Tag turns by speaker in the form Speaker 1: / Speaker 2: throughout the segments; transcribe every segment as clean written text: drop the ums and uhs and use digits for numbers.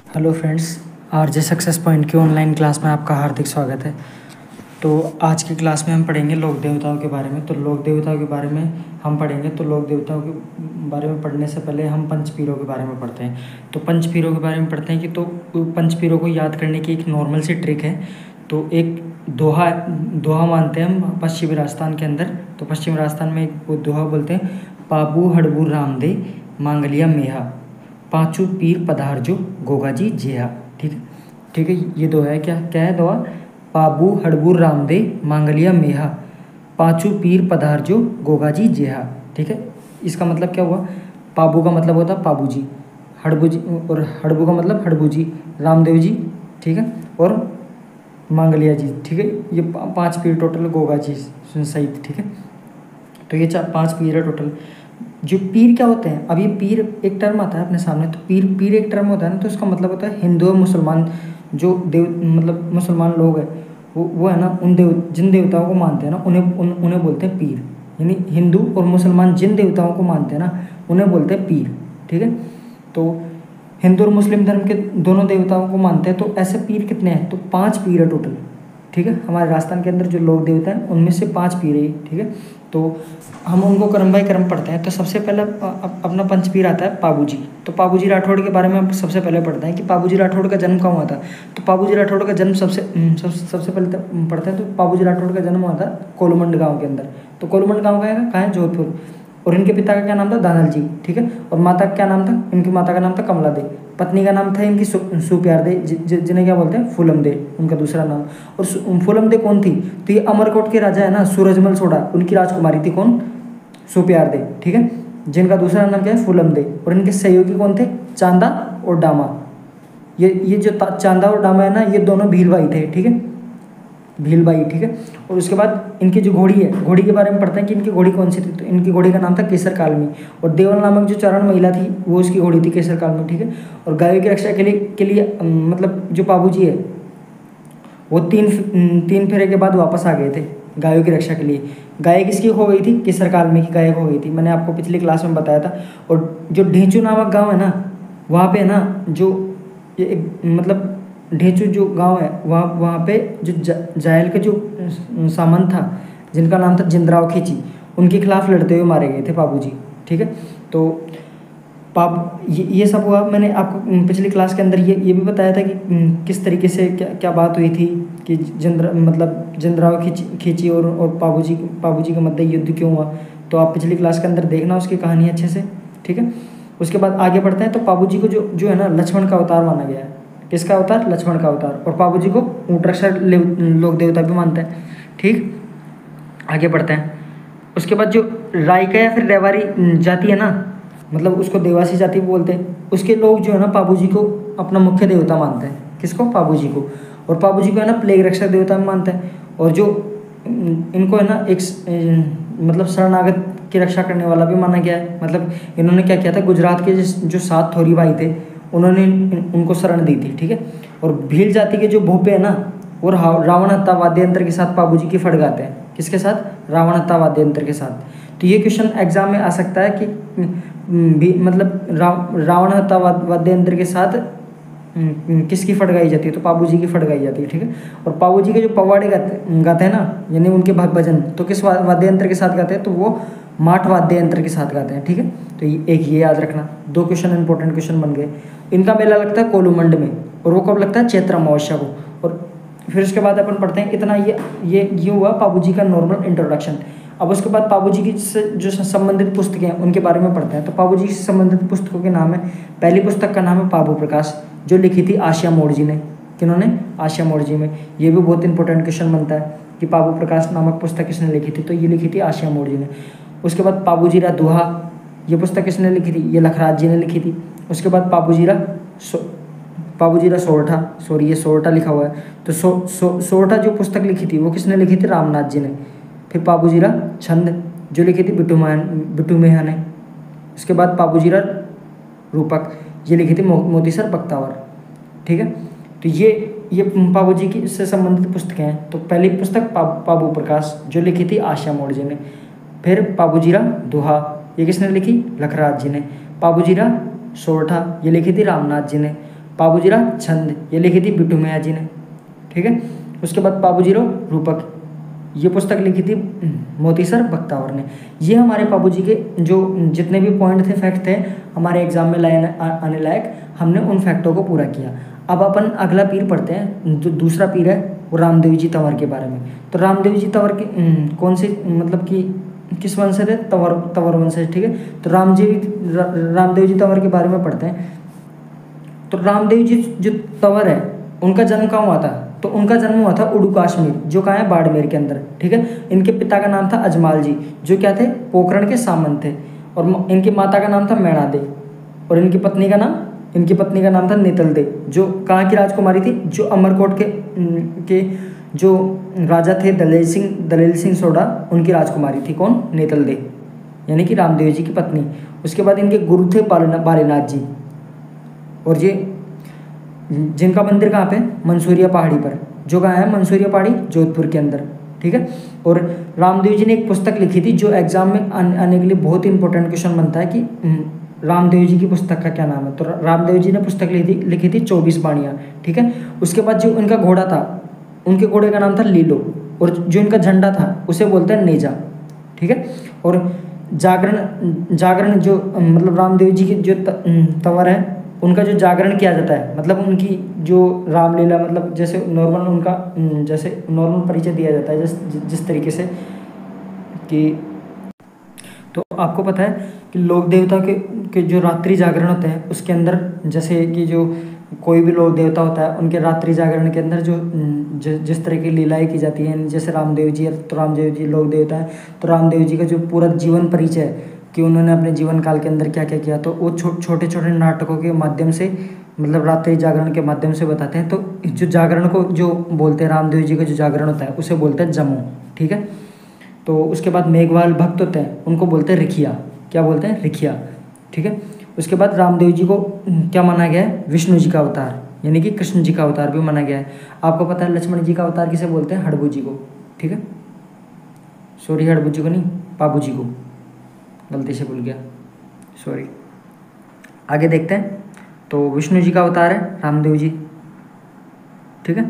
Speaker 1: Hello friends, RJ success point की online class में आपका हार्दिक स्वागत है। तो आज की क्लास में हम पढ़ेंगे लोक देवताओं के बारे में। तो लोक देवताओं के बारे में हम पढ़ेंगे। तो लोक देवताओं के बारे में पढ़ने से पहले हम पंचपीरों के बारे में पढ़ते हैं। तो पंचपीरों के बारे में पढ़ते हैं कि तो पंचपीरों को याद करने की एक नॉर्मल सी ट्रिक है। तो एक दोहा मानते हैं हम पश्चिमी राजस्थान के अंदर। तो पश्चिमी राजस्थान में वो दोहा बोलते हैं, पाबू हड़बू रामदे मांगलिया मेहा, पांचू पीर पधारजो गोगा जी जेहा। ठीक है, ये दोहा है। क्या क्या है दोहा? पाबू हड़बू रामदे मांगलिया मेहा, पांचू पीर पधारजो गोगा जी जेहा। ठीक है, इसका मतलब क्या हुआ? पाबू का मतलब होता पाबू जी, हड़बू जी, और हड़बू का मतलब हड़बू जी, रामदेव जी, ठीक है, और मांगलिया जी। ठीक है, ये पांच पीर टोटल, गोगा जी सहित। ठीक है, तो ये पांच पीर है टोटल। जो पीर क्या होते हैं? अब ये पीर एक टर्म आता है अपने सामने। तो पीर एक टर्म होता है ना, तो इसका मतलब होता है हिंदू और मुसलमान जो मतलब मुसलमान लोग हैं वो है ना, जिन देवताओं को मानते हैं ना उन्हें बोलते हैं पीर। यानी हिंदू और मुसलमान जिन देवताओं को मानते हैं ना उन्हें बोलते हैं पीर। ठीक है, तो हिंदू और मुस्लिम धर्म के दोनों देवताओं को मानते हैं। तो ऐसे पीर कितने हैं? तो 5 पीर है टोटल। ठीक है, हमारे राजस्थान के अंदर जो लोक देवता हैं उनमें से 5 पीर है। ठीक है, तो हम उनको क्रम बाय क्रम पढ़ते हैं। तो सबसे पहले अपना पंचपीर आता है पाबू जी। तो पाबू जी राठौड़ के बारे में हम सबसे पहले पढ़ते हैं कि पाबू जी राठौड़ का जन्म कहाँ हुआ था। तो पाबू जी राठौड़ का जन्म सबसे पहले पढ़ते हैं। तो पाबू जी राठौड़ का जन्म हुआ था कोलमंड गाँव के अंदर। तो कोलमंड गाँव कहाँ है? जोधपुर। और इनके पिता का क्या नाम था? दानल जी। ठीक है, और माता का क्या नाम था? इनकी माता का नाम था कमला दे। पत्नी का नाम था इनकी सुप्यार दे, जिन्हें क्या बोलते हैं? फूलम दे, उनका दूसरा नाम। और फूलम दे कौन थी? तो ये अमरकोट के राजा है ना, सूरजमल सोढ़ा, उनकी राजकुमारी थी। कौन? सुप्यार दे। ठीक है, जिनका दूसरा नाम क्या है? फूलम दे। और इनके सहयोगी कौन थे? चांदा और डामा। ये जो चांदा और डामा है ना, ये दोनों भील भाई थे। ठीक है, भील भाई। ठीक है, और उसके बाद इनकी जो घोड़ी है, घोड़ी के बारे में पढ़ते हैं कि इनकी घोड़ी कौन सी थी। तो इनकी घोड़ी का नाम था केसर कालमी। और देवल नामक जो चारण महिला थी वो उसकी घोड़ी थी केसर कालमी। ठीक है, और गायों की रक्षा के लिए मतलब जो पाबू जी है वो तीन फेरे के बाद वापस आ गए थे गायों की रक्षा के लिए। गाय किसकी खो गई थी? केसर कालमी की गाय खो गई थी। मैंने आपको पिछली क्लास में बताया था। और जो ढेंचू नामक गाँव है ना, वहाँ पे ना जो मतलब ढेंचू जो गांव है वहाँ पे जो जायल के जो सामंत था जिनका नाम था जिंदराव खींची, उनके खिलाफ लड़ते हुए मारे गए थे पाबू जी। ठीक है, तो ये सब हुआ। मैंने आपको पिछली क्लास के अंदर ये भी बताया था कि किस तरीके से क्या बात हुई थी कि जिंदराव खींची और पाबू जी के मध्य युद्ध क्यों हुआ। तो आप पिछली क्लास के अंदर देखना उसकी कहानी अच्छे से। ठीक है, उसके बाद आगे बढ़ते हैं। तो पाबू जी को जो है ना, लक्ष्मण का अवतार माना गया है। किसका अवतार? लक्ष्मण का अवतार। और पाबू जी को ऊंटरक्षक लोक देवता भी मानते हैं। ठीक, आगे बढ़ते हैं। उसके बाद जो रायका या फिर रेवारी जाति है ना, मतलब उसको देवासी जाति बोलते हैं, उसके लोग जो है ना पाबू जी को अपना मुख्य देवता मानते हैं। किसको? पाबू जी को। और पाबू जी को है ना प्लेग रक्षक देवता भी मानते हैं। और जो इनको है ना एक मतलब शरणागत की रक्षा करने वाला भी माना गया है। मतलब इन्होंने क्या किया था? गुजरात के जो 7 थोरी भाई थे उन्होंने उनको शरण दी थी। ठीक है, और भील जाति के जो भूपे है ना, वो रावण हत्ता वाद्य यंत्र के साथ पाबू जी की फट गाते हैं। किसके साथ? रावण हत्ता वाद्य यंत्र के साथ। तो ये क्वेश्चन एग्जाम में आ सकता है कि मतलब रावण हत्ता वाद्य यंत्र के साथ किसकी फट गाई जाती है? तो पाबू जी की फट गाई जाती है। ठीक है, और पाबू जी के जो पवाड़े गाते हैं ना, यानी उनके भजन, तो किस वाद्य यंत्र के साथ गाते हैं? तो वो माठ वाद्य यंत्र के साथ गाते हैं। ठीक है, तो एक ये याद रखना। 2 क्वेश्चन इंपॉर्टेंट क्वेश्चन बन गए। इनका मेला लगता है कोलूमंड में, और वो कब लगता है? चैत्र अमावस्या को। और फिर उसके बाद अपन पढ़ते हैं इतना। ये हुआ पाबू जी का नॉर्मल इंट्रोडक्शन। अब उसके बाद पाबू जी की जो संबंधित पुस्तकें हैं उनके बारे में पढ़ते हैं। तो पाबू जी से संबंधित पुस्तकों के नाम है, पहली पुस्तक का नाम है पाबू प्रकाश, जो लिखी थी आशिया मोड़ जी ने। किन्होंने? आशिया मोड़ जी में। ये भी बहुत इंपॉर्टेंट क्वेश्चन बनता है कि पाबू प्रकाश नामक पुस्तक किसने लिखी थी? तो ये लिखी थी आशिया मोड़ जी ने। उसके बाद पाबू जीरा दोहा, ये पुस्तक किसने लिखी थी? ये लखराज जी ने लिखी थी। उसके बाद पाबू जीरा सोरठा, सॉरी ये सोरठा लिखा हुआ है। तो सोरठा जो पुस्तक लिखी थी वो किसने लिखी थी? रामनाथ जी ने। फिर पाबू जीरा छंद जो लिखी थी बिट्टू मेहा ने। उसके बाद पाबू जीरा रूपक, ये लिखी थी मोतीसर बख्तावर। ठीक है, तो ये पाबू जी की से संबंधित पुस्तकें हैं। तो पहली पुस्तक पाबू प्रकाश जो लिखी थी आशिया मोड़ जी ने। फिर पाबू जीरा दोहा, ये किसने लिखी? लखराज जी ने। पाबू जीरा सोरठा, ये लिखी थी रामनाथ जी ने। पाबूजीरा छंद, ये लिखी थी बिट्टू मैया जी ने, ठीक है। उसके बाद पाबूजीरो रूपक, ये पुस्तक लिखी थी मोतीसर बख्तावर ने। ये हमारे पाबूजी के जो जितने भी पॉइंट थे, फैक्ट थे हमारे एग्जाम में आने लायक, हमने उन फैक्टों को पूरा किया। अब अपन अगला पीर पढ़ते हैं, जो दूसरा पीर है वो रामदेव जी तंवर के बारे में। तो रामदेव जी तंवर के कौन से मतलब कि किस वंश से थे? तंवर वंश से, ठीक है। तो रामदेव जी तंवर के बारे में पढ़ते हैं। तो रामदेव जी जो तंवर है उनका जन्म कहाँ हुआ था? तो उनका जन्म हुआ था उड़ू कश्मीर, जो कहाँ है? बाड़मेर के अंदर, ठीक है। इनके पिता का नाम था अजमाल जी, जो क्या थे? पोखरण के सामंत थे। और इनकी माता का नाम था मैणा दे, और इनकी पत्नी का नाम था नेतल दे, जो कहाँ की राजकुमारी थी? जो अमरकोट के जो राजा थे दलेल सिंह सोडा, उनकी राजकुमारी थी। कौन? नेतल दे, यानी कि रामदेव जी की पत्नी। उसके बाद इनके गुरु थे बालीनाथ जी, और ये जिनका मंदिर कहाँ पे? मंसूरिया पहाड़ी पर, जो कहाँ है? मंसूरिया पहाड़ी, जोधपुर के अंदर, ठीक है। और रामदेव जी ने एक पुस्तक लिखी थी जो एग्जाम में आने के लिए बहुत ही इंपॉर्टेंट क्वेश्चन बनता है कि रामदेव जी की पुस्तक का क्या नाम है? तो रामदेव जी ने पुस्तक लिखी थी 24 बाणियाँ, ठीक है। उसके बाद जो उनका घोड़ा था, उनके घोड़े का नाम था लीलो, और जो इनका झंडा था उसे बोलते हैं नेजा, ठीक है। और जागरण जो मतलब रामदेव जी की जो तंवर है, उनका जो जागरण किया जाता है, मतलब उनकी जो रामलीला, मतलब जैसे नॉर्मल उनका जैसे नॉर्मल परिचय दिया जाता है जिस तरीके से कि, तो आपको पता है कि लोक देवता के जो रात्रि जागरण होते हैं उसके अंदर, जैसे कि जो कोई भी लोक देवता होता है उनके रात्रि जागरण के अंदर जिस तरह की लीलाएं की जाती हैं, जैसे रामदेव जी है तो रामदेव जी लोक देवता है, तो रामदेव जी का जो पूरा जीवन परिचय है कि उन्होंने अपने जीवन काल के अंदर क्या क्या किया, तो वो छोटे छोटे नाटकों के माध्यम से, मतलब रात्रि जागरण के माध्यम से बताते हैं। तो जो जागरण को जो बोलते हैं, रामदेव जी का जो जागरण होता है उसे बोलते हैं जमो, ठीक है। तो उसके बाद मेघवाल भक्त होते हैं, उनको बोलते हैं रिखिया। क्या बोलते हैं? रिखिया, ठीक है। उसके बाद रामदेव जी को क्या माना गया है? विष्णु जी का अवतार, यानी कि कृष्ण जी का अवतार भी माना गया है। आपको पता है लक्ष्मण जी का अवतार किसे बोलते हैं? हड़बू जी को, ठीक है। सॉरी, हड़बू जी को नहीं, पाबू जी को, गलती से भूल गया, सॉरी। आगे देखते हैं। तो विष्णु जी का अवतार है रामदेव जी, ठीक है।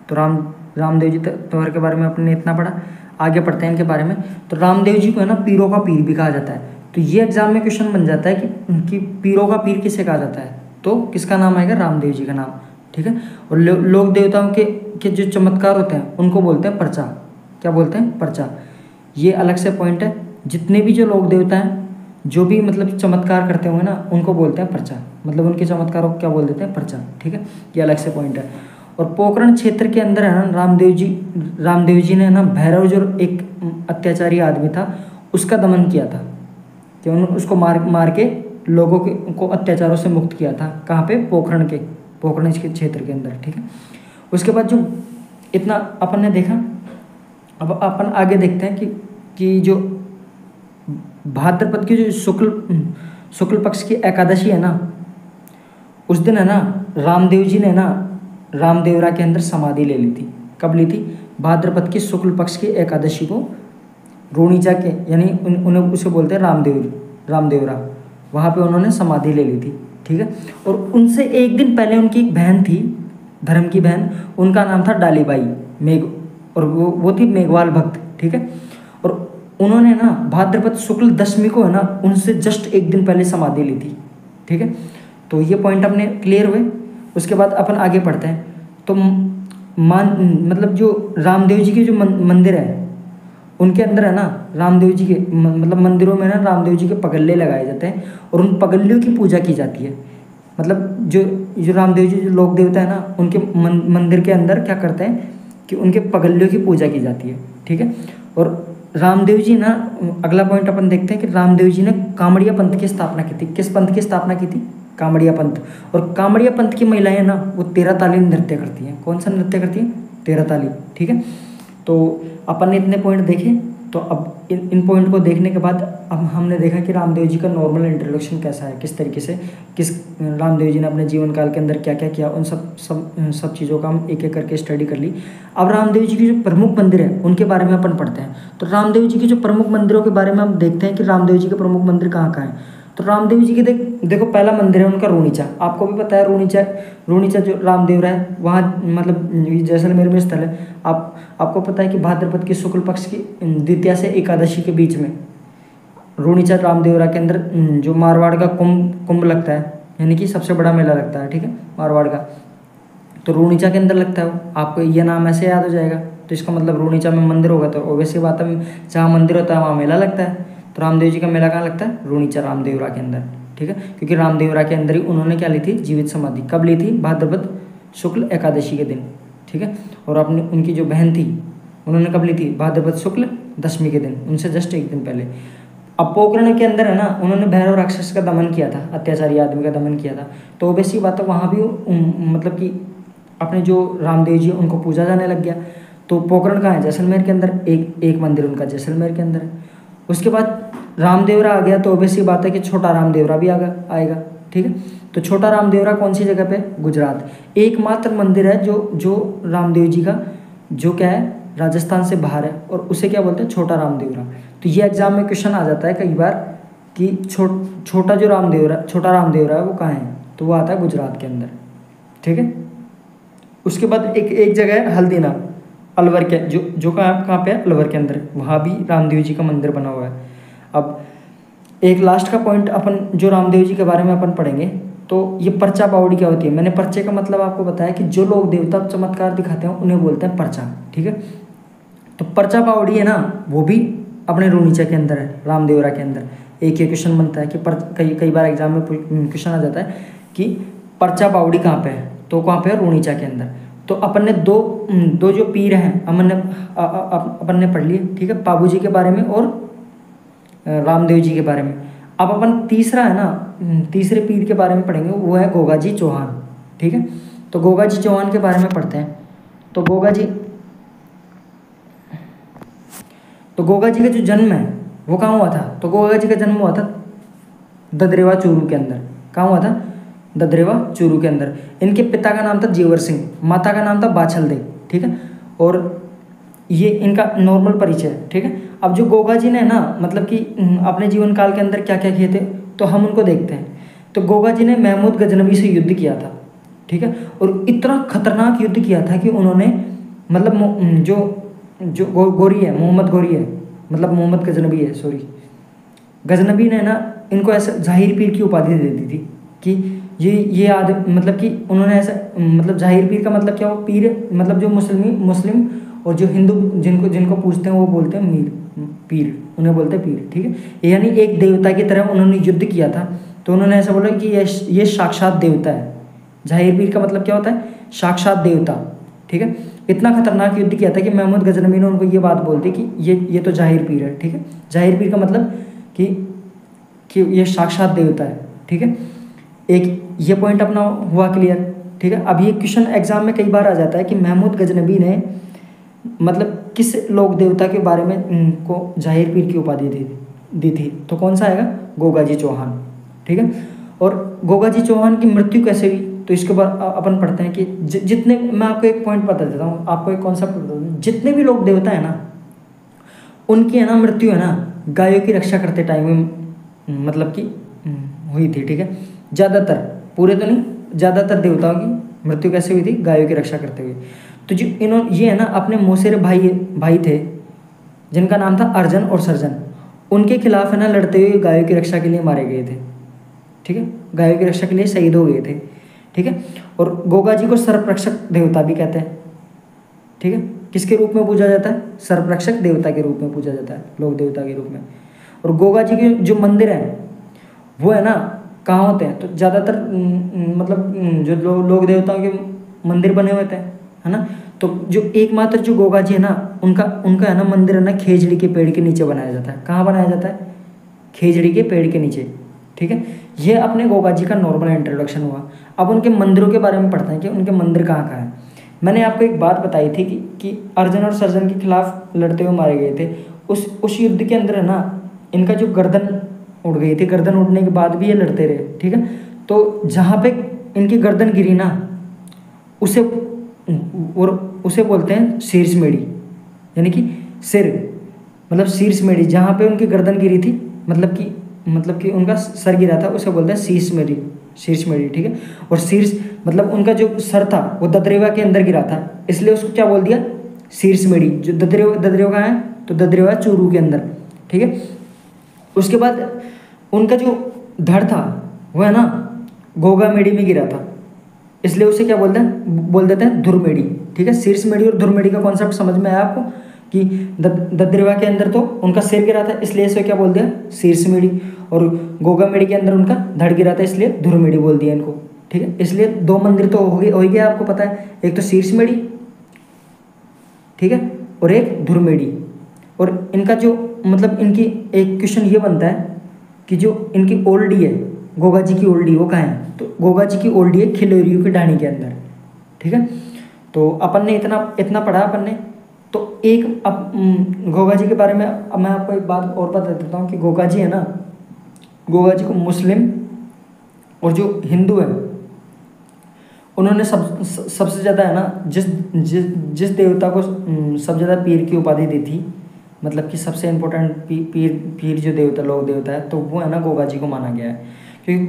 Speaker 1: तो रामदेव जी तंवर के बारे में अपने इतना पढ़ा। आगे पढ़ते हैं इनके बारे में। तो रामदेव जी को है ना पीरों का पीर भी कहा जाता है। तो ये एग्जाम में क्वेश्चन बन जाता है कि पीरों का पीर किसे कहा जाता है? तो किसका नाम आएगा? रामदेव जी का नाम, ठीक है। और लोक देवताओं के जो चमत्कार होते हैं उनको बोलते हैं पर्चा। क्या बोलते हैं? पर्चा। ये अलग से पॉइंट है। जितने भी जो लोक देवता हैं, जो भी मतलब चमत्कार करते होंगे ना, उनको बोलते हैं पर्चा, मतलब उनके चमत्कारों को क्या बोल देते हैं? पर्चा, ठीक है। ये अलग से पॉइंट है। और पोखरण क्षेत्र के अंदर है ना रामदेव जी ने ना भैरव जो एक अत्याचारी आदमी था उसका दमन किया था, कि उन्होंने उसको मार के लोगों को अत्याचारों से मुक्त किया था। कहाँ पे? पोखरण के क्षेत्र के अंदर, ठीक है। उसके बाद जो इतना अपन ने देखा, अब अपन आगे देखते हैं कि जो भाद्रपद की जो शुक्ल पक्ष की एकादशी है ना, उस दिन है ना रामदेव जी ने ना रामदेवरा के अंदर समाधि ले ली थी। कब ली थी? भाद्रपद की शुक्ल पक्ष की एकादशी को रोणीचा के, यानी उन्हें उसे बोलते हैं रामदेवरा, वहाँ पे उन्होंने समाधि ले ली थी, ठीक है। और उनसे एक दिन पहले उनकी एक बहन थी, धर्म की बहन, उनका नाम था डालीबाई और वो थी मेघवाल भक्त, ठीक है। और उन्होंने ना भाद्रपद शुक्ल दशमी को है ना उनसे जस्ट एक दिन पहले समाधि ली थी, ठीक है। तो ये पॉइंट अपने क्लियर हुए। उसके बाद अपन आगे पढ़ते हैं। तो मतलब जो रामदेव जी के जो मंदिर है उनके अंदर है ना रामदेव जी के मतलब मंदिरों में ना रामदेव जी के पगल्ले लगाए जाते हैं और उन पगल्लियों की पूजा की जाती है। मतलब जो रामदेव जी जो लोक देवता है ना, उनके मंदिर के अंदर क्या करते हैं कि उनके पगल्लियों की पूजा की जाती है, ठीक है। और रामदेव जी ना, अगला पॉइंट अपन देखते हैं कि रामदेव जी ने कामड़िया पंथ की स्थापना की थी। किस पंथ की स्थापना की थी? कामड़िया पंथ। और कामड़िया पंथ की महिलाएं ना वो 13 ताली नृत्य करती हैं। कौन सा नृत्य करती हैं? 13 ताली, ठीक है। तो अपन ने इतने पॉइंट देखे। तो अब इन पॉइंट को देखने के बाद अब हमने देखा कि रामदेव जी का नॉर्मल इंट्रोडक्शन कैसा है, किस तरीके से रामदेव जी ने अपने जीवन काल के अंदर क्या क्या किया, उन सब चीज़ों का हम एक एक करके स्टडी कर ली। अब रामदेव जी के जो प्रमुख मंदिर है उनके बारे में अपन पढ़ते हैं। तो रामदेव जी के जो प्रमुख मंदिरों के बारे में हम देखते हैं कि रामदेव जी के प्रमुख मंदिर कहाँ कहाँ हैं। तो रामदेव जी के देखो पहला मंदिर है उनका रूणीचा। आपको भी पता है रूणीचा जो रामदेवरा है वहाँ मतलब जैसलमेर में स्थल है। आपको पता है कि भाद्रपद की शुक्ल पक्ष की द्वितीया से एकादशी के बीच में रूणीचा रामदेवरा के अंदर जो मारवाड़ का कुंभ लगता है, यानी कि सबसे बड़ा मेला लगता है, ठीक है, मारवाड़ का, तो रूणीचा के अंदर लगता है वो। आपको ये नाम ऐसे याद हो जाएगा, तो इसका मतलब रूणीचा में मंदिर होगा, तो ऑब्वियसली बात है जहाँ मंदिर होता है वहाँ मेला लगता है। तो रामदेव जी का मेला कहाँ लगता है? रूणीचा रामदेवरा के अंदर, ठीक है, क्योंकि रामदेवरा के अंदर ही उन्होंने क्या ली थी? जीवित समाधि। कब ली थी? भाद्रपद शुक्ल एकादशी के दिन, ठीक है। और अपनी उनकी जो बहन थी उन्होंने कब ली थी? भाद्रपद शुक्ल दशमी के दिन, उनसे जस्ट एक दिन पहले। अब पोकरण के अंदर है ना उन्होंने भैरव राक्षस का दमन किया था, अत्याचारी आदमी का दमन किया था, तो ऑब्वियसली बात है वहाँ भी मतलब कि अपने जो रामदेव जी उनको पूजा जाने लग गया। तो पोकरण कहाँ है? जैसलमेर के अंदर, एक मंदिर उनका जैसलमेर के अंदर है। उसके बाद रामदेवरा आ गया, तो ऑब्वियसली बात है कि छोटा रामदेवरा भी आएगा, ठीक है। तो छोटा रामदेवरा कौन सी जगह पे? गुजरात। एकमात्र मंदिर है जो रामदेव जी का जो क्या है राजस्थान से बाहर है, और उसे क्या बोलते हैं? छोटा रामदेवरा। तो ये एग्जाम में क्वेश्चन आ जाता है कई बार कि छोटा रामदेवरा है वो कहाँ है? तो वो आता है गुजरात के अंदर, ठीक है। उसके बाद एक जगह है हल्दीना, अलवर के जो कहाँ पे है? अलवर के अंदर, वहाँ भी रामदेव जी का मंदिर बना हुआ है। अब एक लास्ट का पॉइंट अपन जो रामदेव जी के बारे में अपन पढ़ेंगे, तो ये पर्चा पावड़ी क्या होती है? मैंने पर्चे का मतलब आपको बताया कि जो लोग देवता चमत्कार दिखाते हैं उन्हें बोलते हैं पर्चा, ठीक है। तो पर्चा पावड़ी है ना वो भी अपने रूणीचा के अंदर है, रामदेवरा के अंदर। एक ये क्वेश्चन बनता है कि कई बार एग्जाम में क्वेश्चन आ जाता है कि पर्चा पावड़ी कहाँ पे है? तो कहाँ पे है? रूणीचा के अंदर। तो अपन ने दो जो पीर हैं अपन ने पढ़ लिए, ठीक है, पाबू जी के बारे में और रामदेव जी के बारे में। अब अपन तीसरा है ना तीसरे पीर के बारे में पढ़ेंगे, वो है गोगा जी चौहान, ठीक है। तो गोगा जी चौहान के बारे में पढ़ते हैं। तो गोगा जी का जो जन्म है वो कहाँ हुआ था? तो गोगा जी का जन्म हुआ था ददरेवा चूरू के अंदर। कहाँ हुआ था? ददरेवा चूरू के अंदर। इनके पिता का नाम था जेवर सिंह, माता का नाम था बाछल दे, ठीक है। और ये इनका नॉर्मल परिचय है, ठीक है। अब जो गोगा जी ने ना मतलब कि अपने जीवन काल के अंदर क्या क्या किए थे तो हम उनको देखते हैं। तो गोगा जी ने महमूद गजनवी से युद्ध किया था, ठीक है, और इतना खतरनाक युद्ध किया था कि उन्होंने मतलब जो गोरी है, मोहम्मद गोरी है, मतलब मोहम्मद गजनवी है, सॉरी, गजनवी ने ना इनको ऐसा जाहिर पीर की उपाधि दे दी थी कि ये आदमी मतलब कि उन्होंने ऐसा मतलब जाहिर पीर का मतलब क्या? वो पीर मतलब जो मुस्लिम और जो हिंदू जिनको पूछते हैं वो बोलते हैं पीर, उन्हें बोलते हैं पीर, ठीक है। यानी एक देवता की तरह उन्होंने युद्ध किया था, तो उन्होंने ऐसा बोला कि ये साक्षात देवता है। जाहिर पीर का मतलब क्या होता है? साक्षात देवता, ठीक है। इतना खतरनाक युद्ध किया था कि महमूद गजनवी ने उनको ये बात बोल दी कि ये तो जाहिर पीर है, ठीक है। जाहिर पीर का मतलब कि ये साक्षात देवता है, ठीक है। एक ये पॉइंट अपना हुआ क्लियर, ठीक है। अब ये क्वेश्चन एग्जाम में कई बार आ जाता है कि महमूद गजनवी ने मतलब किस लोक देवता के बारे में को जाहिर पीर की उपाधि दी थी? तो कौन सा आएगा? गोगा जी चौहान, ठीक है। और गोगा जी चौहान की मृत्यु कैसे हुई? तो इसके बाद अपन पढ़ते हैं कि जितने, मैं आपको एक पॉइंट बता देता हूँ, आपको एक कॉन्सेप्ट बता दूँ। जितने भी लोग देवता है ना उनकी है ना मृत्यु है ना गायों की रक्षा करते टाइम मतलब कि हुई थी, ठीक है। ज़्यादातर, पूरे तो नहीं, ज़्यादातर देवताओं की मृत्यु कैसे हुई थी? गायों की रक्षा करते हुए। तो जो ये है ना अपने मोसेरे भाई थे जिनका नाम था अर्जन और सर्जन, उनके खिलाफ है ना लड़ते हुए गायों की रक्षा के लिए मारे गए थे, ठीक है, गायों की रक्षा के लिए शहीद हो गए थे, ठीक है। और गोगा जी को सर्परक्षक देवता भी कहते हैं, ठीक है। किसके रूप में पूजा जाता है? सर्परक्षक देवता के रूप में पूजा जाता है, लोक देवता के रूप में। और गोगा जी के जो मंदिर हैं वो है ना कहाँ होते हैं? तो ज़्यादातर मतलब जो लोक देवताओं के मंदिर बने हुए थे, है ना। तो जो एकमात्र जो गोगा जी है ना उनका है ना मंदिर है ना खेजड़ी के पेड़ के नीचे बनाया जाता है। कहाँ बनाया जाता है? खेजड़ी के पेड़ के नीचे, ठीक है। ये अपने गोगा जी का नॉर्मल इंट्रोडक्शन हुआ। अब उनके मंदिरों के बारे में पढ़ते हैं कि उनके मंदिर कहाँ कहाँ हैं। मैंने आपको एक बात बताई थी कि अर्जुन और सर्जन के खिलाफ लड़ते हुए मारे गए थे। उस युद्ध के अंदर है ना इनका जो गर्दन उड़ गई थी, गर्दन उड़ने के बाद भी ये लड़ते रहे, ठीक है। तो जहाँ पे इनकी गर्दन गिरी ना उसे बोलते हैं शीर्ष मेढ़ी, यानी कि सिर मतलब शीर्ष मेढ़ी, जहाँ पे उनकी गर्दन गिरी थी मतलब कि मतलब कि उनका सर गिरा था, उसे बोलते हैं शीर्ष मेढ़ी, शीर्ष मेढ़ी, ठीक है। और शीर्ष मतलब उनका जो सर था वो ददरेवा के अंदर गिरा था, इसलिए उसको क्या बोल दिया, शीर्ष मेढ़ी। जो ददरेवा कहाँ है, तो ददरेवा चूरू के अंदर, ठीक है। उसके बाद उनका जो धड़ था वो है ना घोघा मेढ़ी में गिरा था, इसलिए उसे क्या बोल देते हैं धुर मेढ़ी, ठीक है। शीर्ष मेढ़ी और धुर मेढ़ी का कॉन्सेप्ट समझ में आया आपको कि ददरेवा के अंदर तो उनका सिर गिरा था, इसलिए इसे क्या बोल दिया, शीर्ष मेढ़ी। और घोघा मेढ़ी के अंदर उनका धड़ गिरा था, इसलिए धुर मेढ़ी बोल दिया इनको, ठीक है। इसलिए 2 मंदिर तो हो ही गया, आपको पता है, एक तो शीर्ष मेढ़ी, ठीक है, और एक धुर मेढ़ी। और इनका जो मतलब इनकी एक क्वेश्चन ये बनता है कि जो इनकी ओल्डी है, गोगा जी की ओल्डी, वो कहाँ है, तो गोगा जी की ओल्डी है खिलोरियों की ढाणी के अंदर, ठीक है। तो अपन ने इतना पढ़ा अपन ने। तो एक अब गोगा जी के बारे में अब मैं आपको एक बात और बता देता हूँ कि गोगा जी है ना, गोगा जी को मुस्लिम और जो हिंदू है उन्होंने सबसे ज़्यादा है ना जिस देवता को सबसे ज़्यादा पीर की उपाधि दी थी, मतलब कि सबसे इम्पोर्टेंट पीर जो देवता लोक देवता है, तो वो है ना गोगा जी को माना गया है। क्योंकि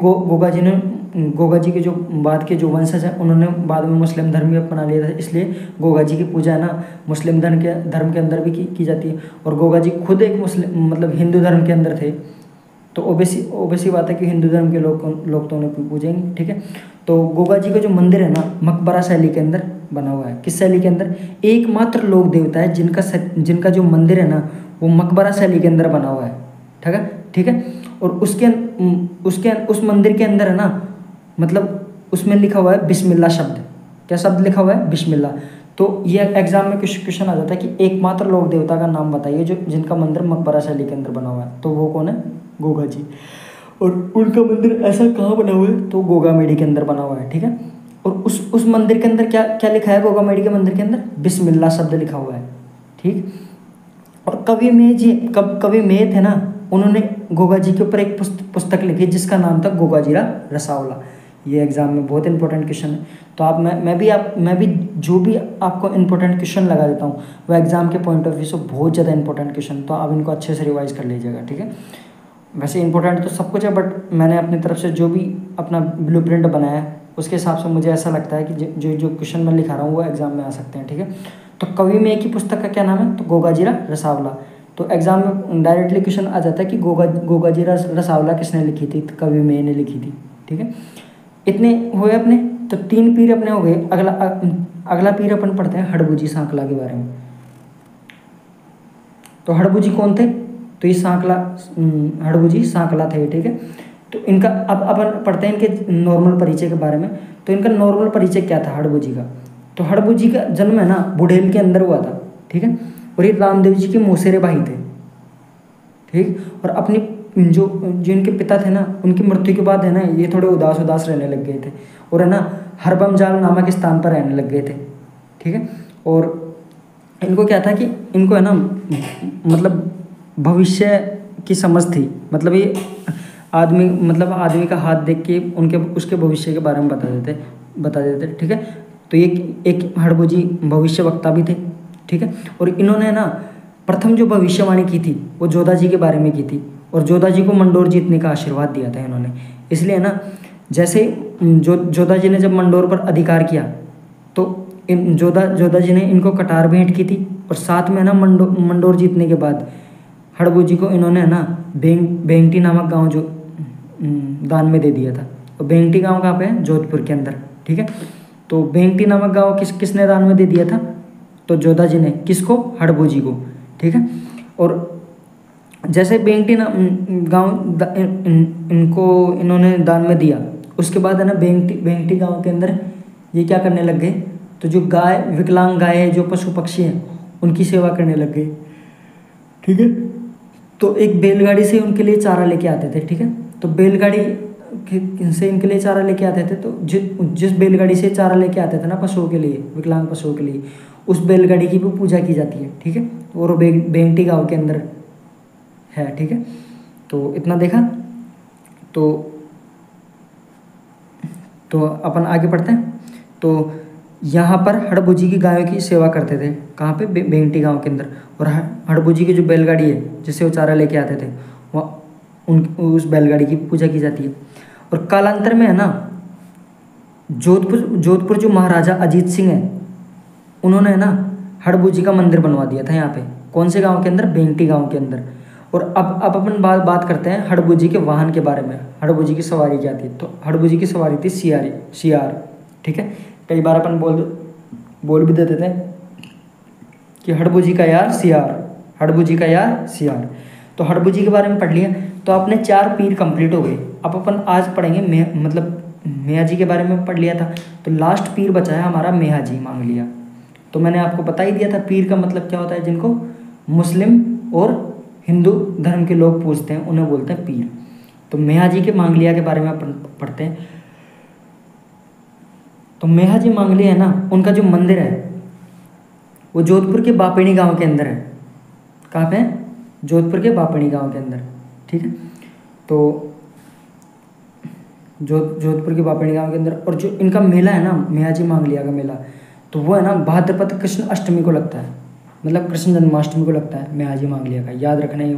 Speaker 1: गोगा जी के जो बाद के जो वंशज हैं उन्होंने बाद में मुस्लिम धर्म भी अपना लिया था, इसलिए गोगा जी की पूजा है ना मुस्लिम धर्म के अंदर भी की जाती है। और गोगा जी खुद एक मुस्लिम मतलब हिंदू धर्म के अंदर थे, तो ओबेसी बात है कि हिंदू धर्म के लोग तो उन्हें पूजेंगे, ठीक है। तो गोगा जी का जो मंदिर है ना मकबरा शैली के अंदर बना हुआ है। किस शैली के अंदर, एकमात्र लोक देवता है जिनका जो मंदिर है ना वो मकबरा शैली के अंदर बना हुआ है, ठीक है। और उस मंदिर के अंदर है ना मतलब उसमें लिखा हुआ है बिस्मिल्लाह शब्द। क्या शब्द लिखा हुआ है, बिस्मिल्लाह। तो ये एग्जाम में क्वेश्चन आ जाता है कि एकमात्र लोक देवता का नाम बताइए जो जिनका मंदिर मकबरा शैली के अंदर बना हुआ है, तो वो कौन है, गोगा जी। और उनका मंदिर ऐसा कहाँ बना हुआ है, तो गोगा मेढ़ी के अंदर बना हुआ है, ठीक है। और उस मंदिर के अंदर क्या लिखा है, गोगा मेढ़ी के मंदिर के अंदर बिस्मिल्लाह शब्द लिखा हुआ है, ठीक। और कवि मेय थे ना, उन्होंने गोगा जी के ऊपर एक पुस्तक लिखी जिसका नाम था गोगाजीरा रसावला। ये एग्जाम में बहुत इंपॉर्टेंट क्वेश्चन है। तो मैं भी जो भी आपको इंपॉर्टेंट क्वेश्चन लगा देता हूँ वो एग्जाम के पॉइंट ऑफ व्यू से बहुत ज़्यादा इंपॉर्टेंट क्वेश्चन, तो आप इनको अच्छे से रिवाइज कर लीजिएगा, ठीक है। वैसे इंपॉर्टेंट तो सब कुछ है, बट मैंने अपनी तरफ से जो भी अपना ब्लूप्रिंट बनाया है उसके हिसाब से मुझे ऐसा लगता है कि जो क्वेश्चन मैं लिखा रहा हूँ वो एग्जाम में आ सकते हैं, ठीक है। तो कवि में की पुस्तक का क्या नाम है, तो गोगाजीरा रसावला। तो एग्जाम में डायरेक्टली क्वेश्चन आ जाता है कि गोगाजीरा रसावला किसने लिखी थी, तो कवि में ने लिखी थी, ठीक है। इतने हुए अपने, तो 3 पीर अपने हो गए। अगला पीर अपन पढ़ते हैं हड़बूजी सांकला के बारे में। तो हड़बूजी कौन थे, तो ये हड़बूजी सांकला थे, ठीक है। तो इनका अब अपन पढ़ते हैं इनके नॉर्मल परिचय के बारे में। तो इनका नॉर्मल परिचय क्या था हड़बूजी का, तो हड़बूजी का जन्म है ना बुढ़ेल के अंदर हुआ था, ठीक है। और ये रामदेव जी के मौसेरे भाई थे, ठीक। और अपनी जो इनके पिता थे ना उनकी मृत्यु के बाद है ना ये थोड़े उदास रहने लग गए थे, और है ना हरबमजाल नामक स्थान पर रहने लग गए थे, ठीक है। और इनको क्या था कि इनको है ना मतलब भविष्य की समझ थी, मतलब ये आदमी का हाथ देख के उसके भविष्य के बारे में बता देते, ठीक है। तो ये एक हड़बूजी भविष्य वक्ता भी थे, ठीक है। और इन्होंने ना प्रथम जो भविष्यवाणी की थी वो जोधा जी के बारे में की थी, और जोधा जी को मंडोर जीतने का आशीर्वाद दिया था इन्होंने। इसलिए ना जैसे जोधा जी ने जब मंडोर पर अधिकार किया तो जोधा जी ने इनको कटार भेंट की थी, और साथ में ना मंडोर जीतने के बाद हड़बूजी को इन्होंने है ना बेंगटी नामक गांव जो दान में दे दिया था। और बेंगटी गांव कहाँ पे है, जोधपुर के अंदर, ठीक है। तो बेंगटी नामक गांव किसने दान में दे दिया था, तो जोधा जी ने। किसको, हड़बूजी को, ठीक है। और जैसे बेंगटी गांव इन्होंने दान में दिया, उसके बाद है ना बेंगटी गांव के अंदर ये क्या करने लग गए, तो जो विकलांग गाय है, जो पशु पक्षी हैं उनकी सेवा करने लग गए, ठीक है। तो एक बैलगाड़ी से उनके लिए चारा लेके आते थे, ठीक है। तो बैलगाड़ी से इनके लिए चारा लेके आते थे, तो जिस बैलगाड़ी से चारा लेके आते थे ना पशुओं के लिए, विकलांग पशुओं के लिए, उस बैलगाड़ी की भी पूजा की जाती है, ठीक है। और बेंगटी गांव के अंदर है, ठीक है। तो इतना देखा। तो अपन आगे पढ़ते हैं। तो यहाँ पर हड़बूजी की गायों की सेवा करते थे, कहाँ पे, बेंगटी गांव के अंदर। और हड़बूजी की जो बैलगाड़ी है जिससे वो चारा लेके आते थे उस बैलगाड़ी की पूजा की जाती है। और कालांतर में है ना, जोधपुर जो महाराजा अजीत सिंह है, उन्होंने है ना हड़बू जी का मंदिर बनवा दिया था यहाँ पे। कौन से गांव के अंदर? बेंगटी गांव के अंदर। और अब अपन बात करते हैं हड़बू जी के वाहन के बारे में। हड़बू जी की सवारी क्या थी? तो हड़बू जी की सवारी थी सियार। ठीक है, कई बार अपन बोल भी देते थे कि हड़बू जी का यार सियार, हड़बू जी का यार सियार। तो हड़बू जी के बारे में पढ़ लिया, तो अपने 4 पीर कंप्लीट हो गए। अब अपन आज पढ़ेंगे मेहा जी के बारे में पढ़ लिया था, तो लास्ट पीर बचा है हमारा मेहा जी मांगलिया। तो मैंने आपको बता ही दिया था पीर का मतलब क्या होता है। जिनको मुस्लिम और हिंदू धर्म के लोग पूजते हैं उन्हें बोलते हैं पीर। तो मेहा जी के मांगलिया के बारे में अपन पढ़ते हैं। तो मेहा जी मांगलिया है ना, उनका जो मंदिर है वो जोधपुर के बापेणी गांव के अंदर है। कहाँ पे है? जोधपुर के बापेणी गांव के अंदर। ठीक है, तो जोधपुर के बापेणी गांव के अंदर। और जो इनका मेला है ना, मेहा जी मांगलिया का मेला, तो वो है ना भाद्रपद कृष्ण अष्टमी को लगता है, मतलब कृष्ण जन्माष्टमी को लगता है मेहा जी मांगलिया का। याद रखना है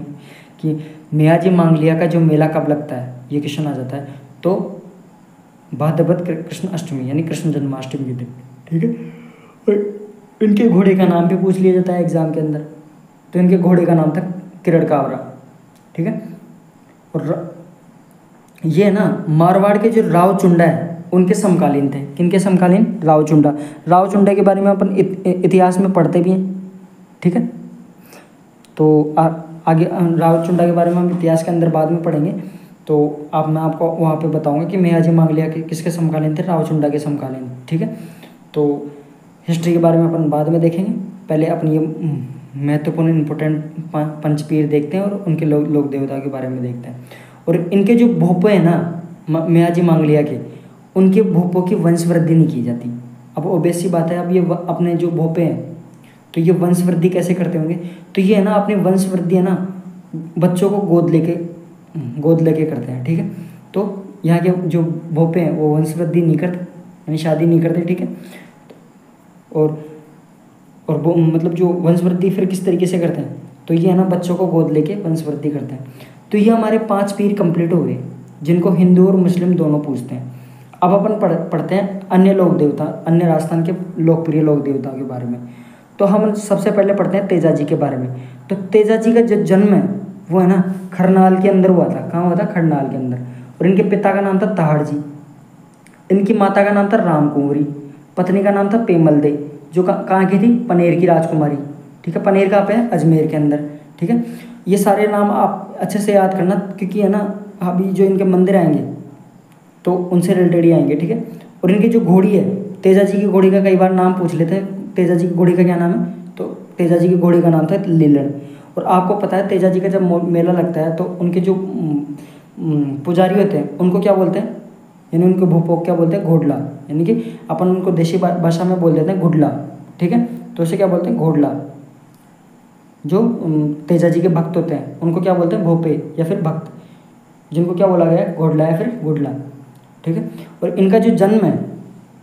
Speaker 1: कि मेहा जी मांगलिया का जो मेला कब लगता है, ये क्वेश्चन आ जाता है। तो भाद्रपद कृष्ण अष्टमी यानी कृष्ण जन्माष्टमी के दिन। ठीक है, और इनके घोड़े का नाम भी पूछ लिया जाता है एग्जाम के अंदर। तो इनके घोड़े का नाम था किरण कावरा। ठीक है, और ये ना मारवाड़ के जो राव चुंडा है उनके समकालीन थे। किनके समकालीन? राव चुंडा। राव चुंडा के बारे में अपन इतिहास में पढ़ते भी हैं। ठीक है, तो आगे राव चुंडा के बारे में हम इतिहास के अंदर बाद में पढ़ेंगे। तो मैं आपको वहाँ पे बताऊंगा कि मेहा जी मांगलिया के किसके समकालीन थे? राव चुंडा के समकालीन। ठीक है, तो हिस्ट्री के बारे में अपन बाद में देखेंगे। पहले अपन ये महत्वपूर्ण इंपॉर्टेंट पंचपीर देखते हैं और उनके लोक देवताओं के बारे में देखते हैं। और इनके जो भोपे हैं ना मेहा जी मांगलिया के, उनके भोपों की वंशवृद्धि नहीं की जाती। अब ओबेस सी बात है, अब ये अपने जो भोपे हैं तो ये वंशवृद्धि कैसे करते होंगे? तो ये है ना अपनी वंशवृद्धि है ना बच्चों को गोद लेके करते हैं। ठीक है, तो यहाँ के जो भोपे हैं वो वंशवृद्धि नहीं करते, यानी शादी नहीं करते। ठीक है, और वो मतलब जो वंशवृद्धि फिर किस तरीके से करते हैं? तो ये है ना बच्चों को गोद लेके वंशवृद्धि करते हैं। तो ये हमारे 5 पीर कंप्लीट हो गए जिनको हिंदू और मुस्लिम दोनों पूजते हैं। अब अपन पढ़ते हैं अन्य लोक देवता, अन्य राजस्थान के लोकप्रिय लोक देवताओं के बारे में। तो हम सबसे पहले पढ़ते हैं तेजा जी के बारे में। तो तेजा जी का जो जन्म है वो है ना खरनाल के अंदर हुआ था। कहाँ हुआ था? खरनाल के अंदर। और इनके पिता का नाम था तहाड़ जी, इनकी माता का नाम था राम कुंवरी, पत्नी का नाम था पेमल दे, जो कहाँ की थी? पनेर की राजकुमारी। ठीक है, पनेर कहाँ पे है? अजमेर के अंदर। ठीक है, ये सारे नाम आप अच्छे से याद करना, क्योंकि है ना अभी जो इनके मंदिर आएंगे तो उनसे रिलेटेड ही आएंगे। ठीक है, और इनकी जो घोड़ी है, तेजा जी की घोड़ी का कई बार नाम पूछ लेते हैं। तेजा जी की घोड़ी का क्या नाम है? तो तेजा जी की घोड़ी का नाम था लीलन। और आपको पता है तेजा जी का जब मेला लगता है तो उनके जो पुजारी होते हैं उनको क्या बोलते हैं? यानी उनको भूपों क्या बोलते हैं? घोड़ला। यानी कि अपन उनको देशी भाषा में बोल देते हैं घुडला। ठीक है, तो उसे क्या बोलते हैं? घोड़ला। जो तेजा जी के भक्त होते हैं उनको क्या बोलते हैं? भोपे या फिर भक्त, जिनको क्या बोला गया है? घोड़ला या फिर घुडला। ठीक है, और इनका जो जन्म है,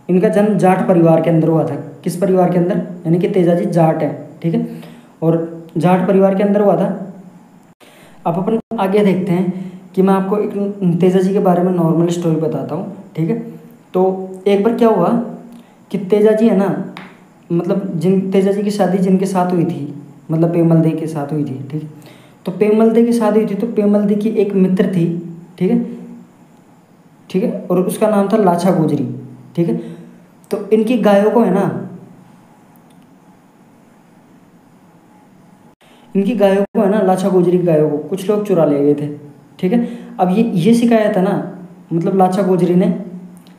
Speaker 1: इनका जन्म जाट परिवार के अंदर हुआ था। किस परिवार के अंदर? यानी कि तेजा जी जाट है। ठीक है, और जाट परिवार के अंदर हुआ था। अब अपन आगे देखते हैं कि मैं आपको एक तेजा जी के बारे में नॉर्मल स्टोरी बताता हूँ। ठीक है, तो एक बार क्या हुआ कि तेजा जी है ना, मतलब तेजा जी की शादी जिनके साथ हुई थी, मतलब पेमल दे के साथ हुई थी। ठीक है, तो पेमल दे की शादी हुई थी, तो पेमल दे की एक मित्र थी। ठीक है, ठीक है, और उसका नाम था लाछा गुजरी। ठीक है, तो इनकी गायों को है ना, इनकी गायों को है ना, लाछा गुजरी की गायों को कुछ लोग चुरा ले गए थे। ठीक है, अब ये शिकायत है ना, मतलब लाछा गुजरी ने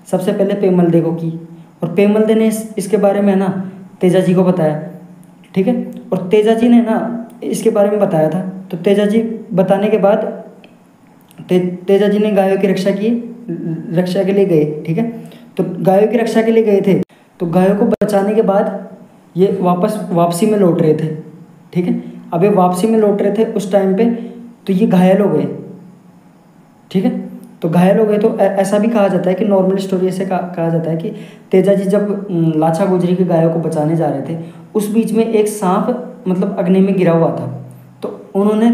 Speaker 1: सबसे पहले पेमल दे को की, और पेमल दे ने इसके बारे में है ना तेजा जी को बताया। ठीक है, और तेजा जी ने ना इसके बारे में बताया था। तो तेजा जी बताने के बाद तेजा जी ने गायों की रक्षा के लिए गए। ठीक है, तो गायों की रक्षा के लिए गए थे, तो गायों को बचाने के बाद ये वापसी में लौट रहे थे। ठीक है, अब ये वापसी में लौट रहे थे उस टाइम पे, तो ये घायल हो गए। ठीक है, तो घायल हो गए। तो ऐसा भी कहा जाता है कि नॉर्मल स्टोरी ऐसे कहा जाता है कि तेजा जी जब लाछा गुजरी की गायों को बचाने जा रहे थे, उस बीच में एक सांप मतलब अग्नि में गिरा हुआ था। तो उन्होंने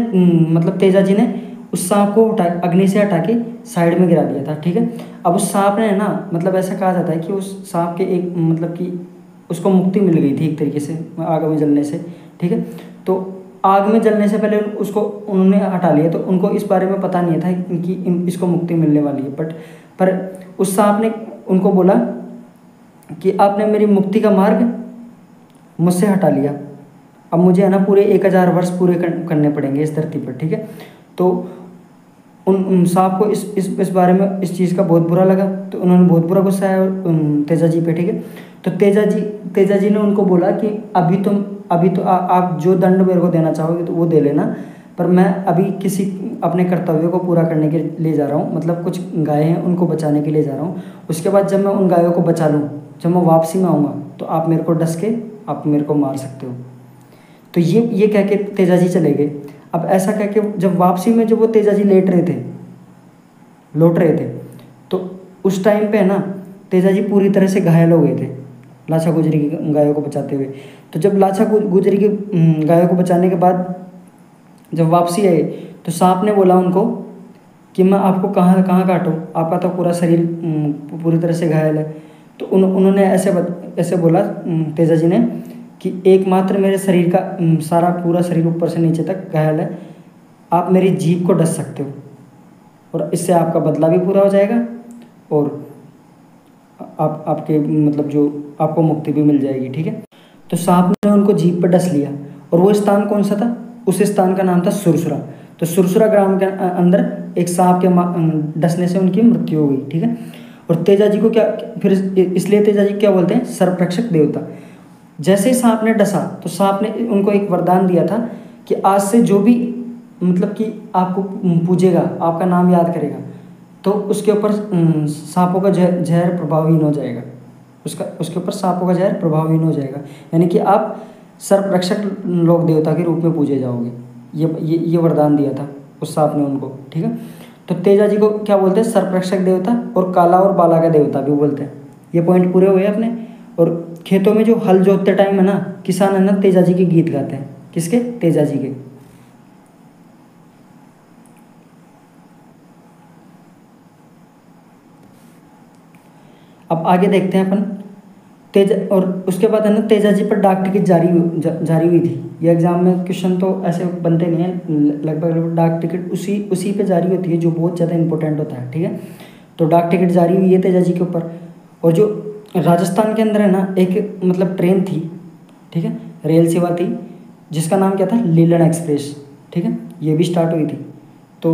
Speaker 1: मतलब तेजा जी ने उस सांप को अग्नि से हटा के साइड में गिरा दिया था, ठीक है। अब उस सांप ने ना, मतलब ऐसा कहा जाता है कि उस सांप के एक मतलब कि उसको मुक्ति मिल गई थी एक तरीके से आग में जलने से, ठीक है। तो आग में जलने से पहले उसको उन्होंने हटा लिया, तो उनको इस बारे में पता नहीं था कि इसको मुक्ति मिलने वाली है। पर उस सांप ने उनको बोला कि आपने मेरी मुक्ति का मार्ग मुझसे हटा लिया, अब मुझे है ना पूरे 1000 वर्ष पूरे करने पड़ेंगे इस धरती पर, ठीक है। तो उन सांप को इस बारे में इस चीज़ का बहुत बुरा लगा, तो उन्होंने बहुत बुरा गुस्सा है तेजा जी पे, ठीक है। तो तेजा जी ने उनको बोला कि अभी तो आप जो दंड मेरे को देना चाहोगे तो वो दे लेना, पर मैं अभी किसी अपने कर्तव्य को पूरा करने के लिए जा रहा हूँ, मतलब कुछ गायें हैं उनको बचाने के लिए जा रहा हूँ। उसके बाद जब मैं उन गायों को बचा लूँ, जब मैं वापसी में आऊँगा तो आप मेरे को डस के आप मेरे को मार सकते हो। तो ये कह के तेजा जी चले गए। अब ऐसा कह के जब वापसी में जब वो तेजा जी लौट रहे थे, तो उस टाइम पे है ना तेजा जी पूरी तरह से घायल हो गए थे लाछा गुजरी की गायों को बचाते हुए। तो जब लाछा गुजरी की गायों को बचाने के बाद जब वापसी आए, तो सांप ने बोला उनको कि मैं आपको कहाँ कहाँ काटूँ, आपका तो पूरा शरीर पूरी तरह से घायल है। तो उन्होंने ऐसे बोला तेजा जी ने कि एकमात्र मेरे शरीर का सारा पूरा शरीर ऊपर से नीचे तक घायल है, आप मेरी जीभ को डस सकते हो और इससे आपका बदला भी पूरा हो जाएगा और आपके मतलब जो आपको मुक्ति भी मिल जाएगी, ठीक है। तो सांप ने उनको जीभ पर डस लिया और वो स्थान कौन सा था, उस स्थान का नाम था सुरसुरा। तो सुरसुरा ग्राम के अंदर एक सांप के डसने से उनकी मृत्यु हो गई, ठीक है। और तेजा जी को क्या फिर इसलिए तेजा जी क्या बोलते हैं, सर्परक्षक देवता। जैसे ही सांप ने डसा तो सांप ने उनको एक वरदान दिया था कि आज से जो भी मतलब कि आपको पूजेगा, आपका नाम याद करेगा, तो उसके ऊपर सांपों का जहर प्रभावहीन हो जाएगा, उसके ऊपर सांपों का जहर प्रभावहीन हो जाएगा, यानी कि आप सर्परक्षक लोक देवता के रूप में पूजे जाओगे। ये वरदान दिया था उस सांप ने उनको, ठीक है। तो तेजा जी को क्या बोलते हैं, सर्परक्षक देवता और काला और बाला का देवता भी बोलते हैं। ये पॉइंट पूरे हुए अपने। और खेतों में जो हल जोतते टाइम है ना, किसान है ना तेजा जी के गीत गाते हैं। किसके, तेजा जी के। अब आगे देखते हैं अपन तेजा। और उसके बाद है ना तेजा जी पर डाक टिकट जारी हुई थी। ये एग्जाम में क्वेश्चन तो ऐसे बनते नहीं हैं, लगभग डाक टिकट उसी पे जारी होती है जो बहुत ज़्यादा इंपॉर्टेंट होता है, ठीक है। तो डाक टिकट जारी हुई है तेजा जी के ऊपर। और जो राजस्थान के अंदर है ना एक मतलब ट्रेन थी, ठीक है, रेल सेवा थी जिसका नाम क्या था, लीलन एक्सप्रेस, ठीक है। ये भी स्टार्ट हुई थी। तो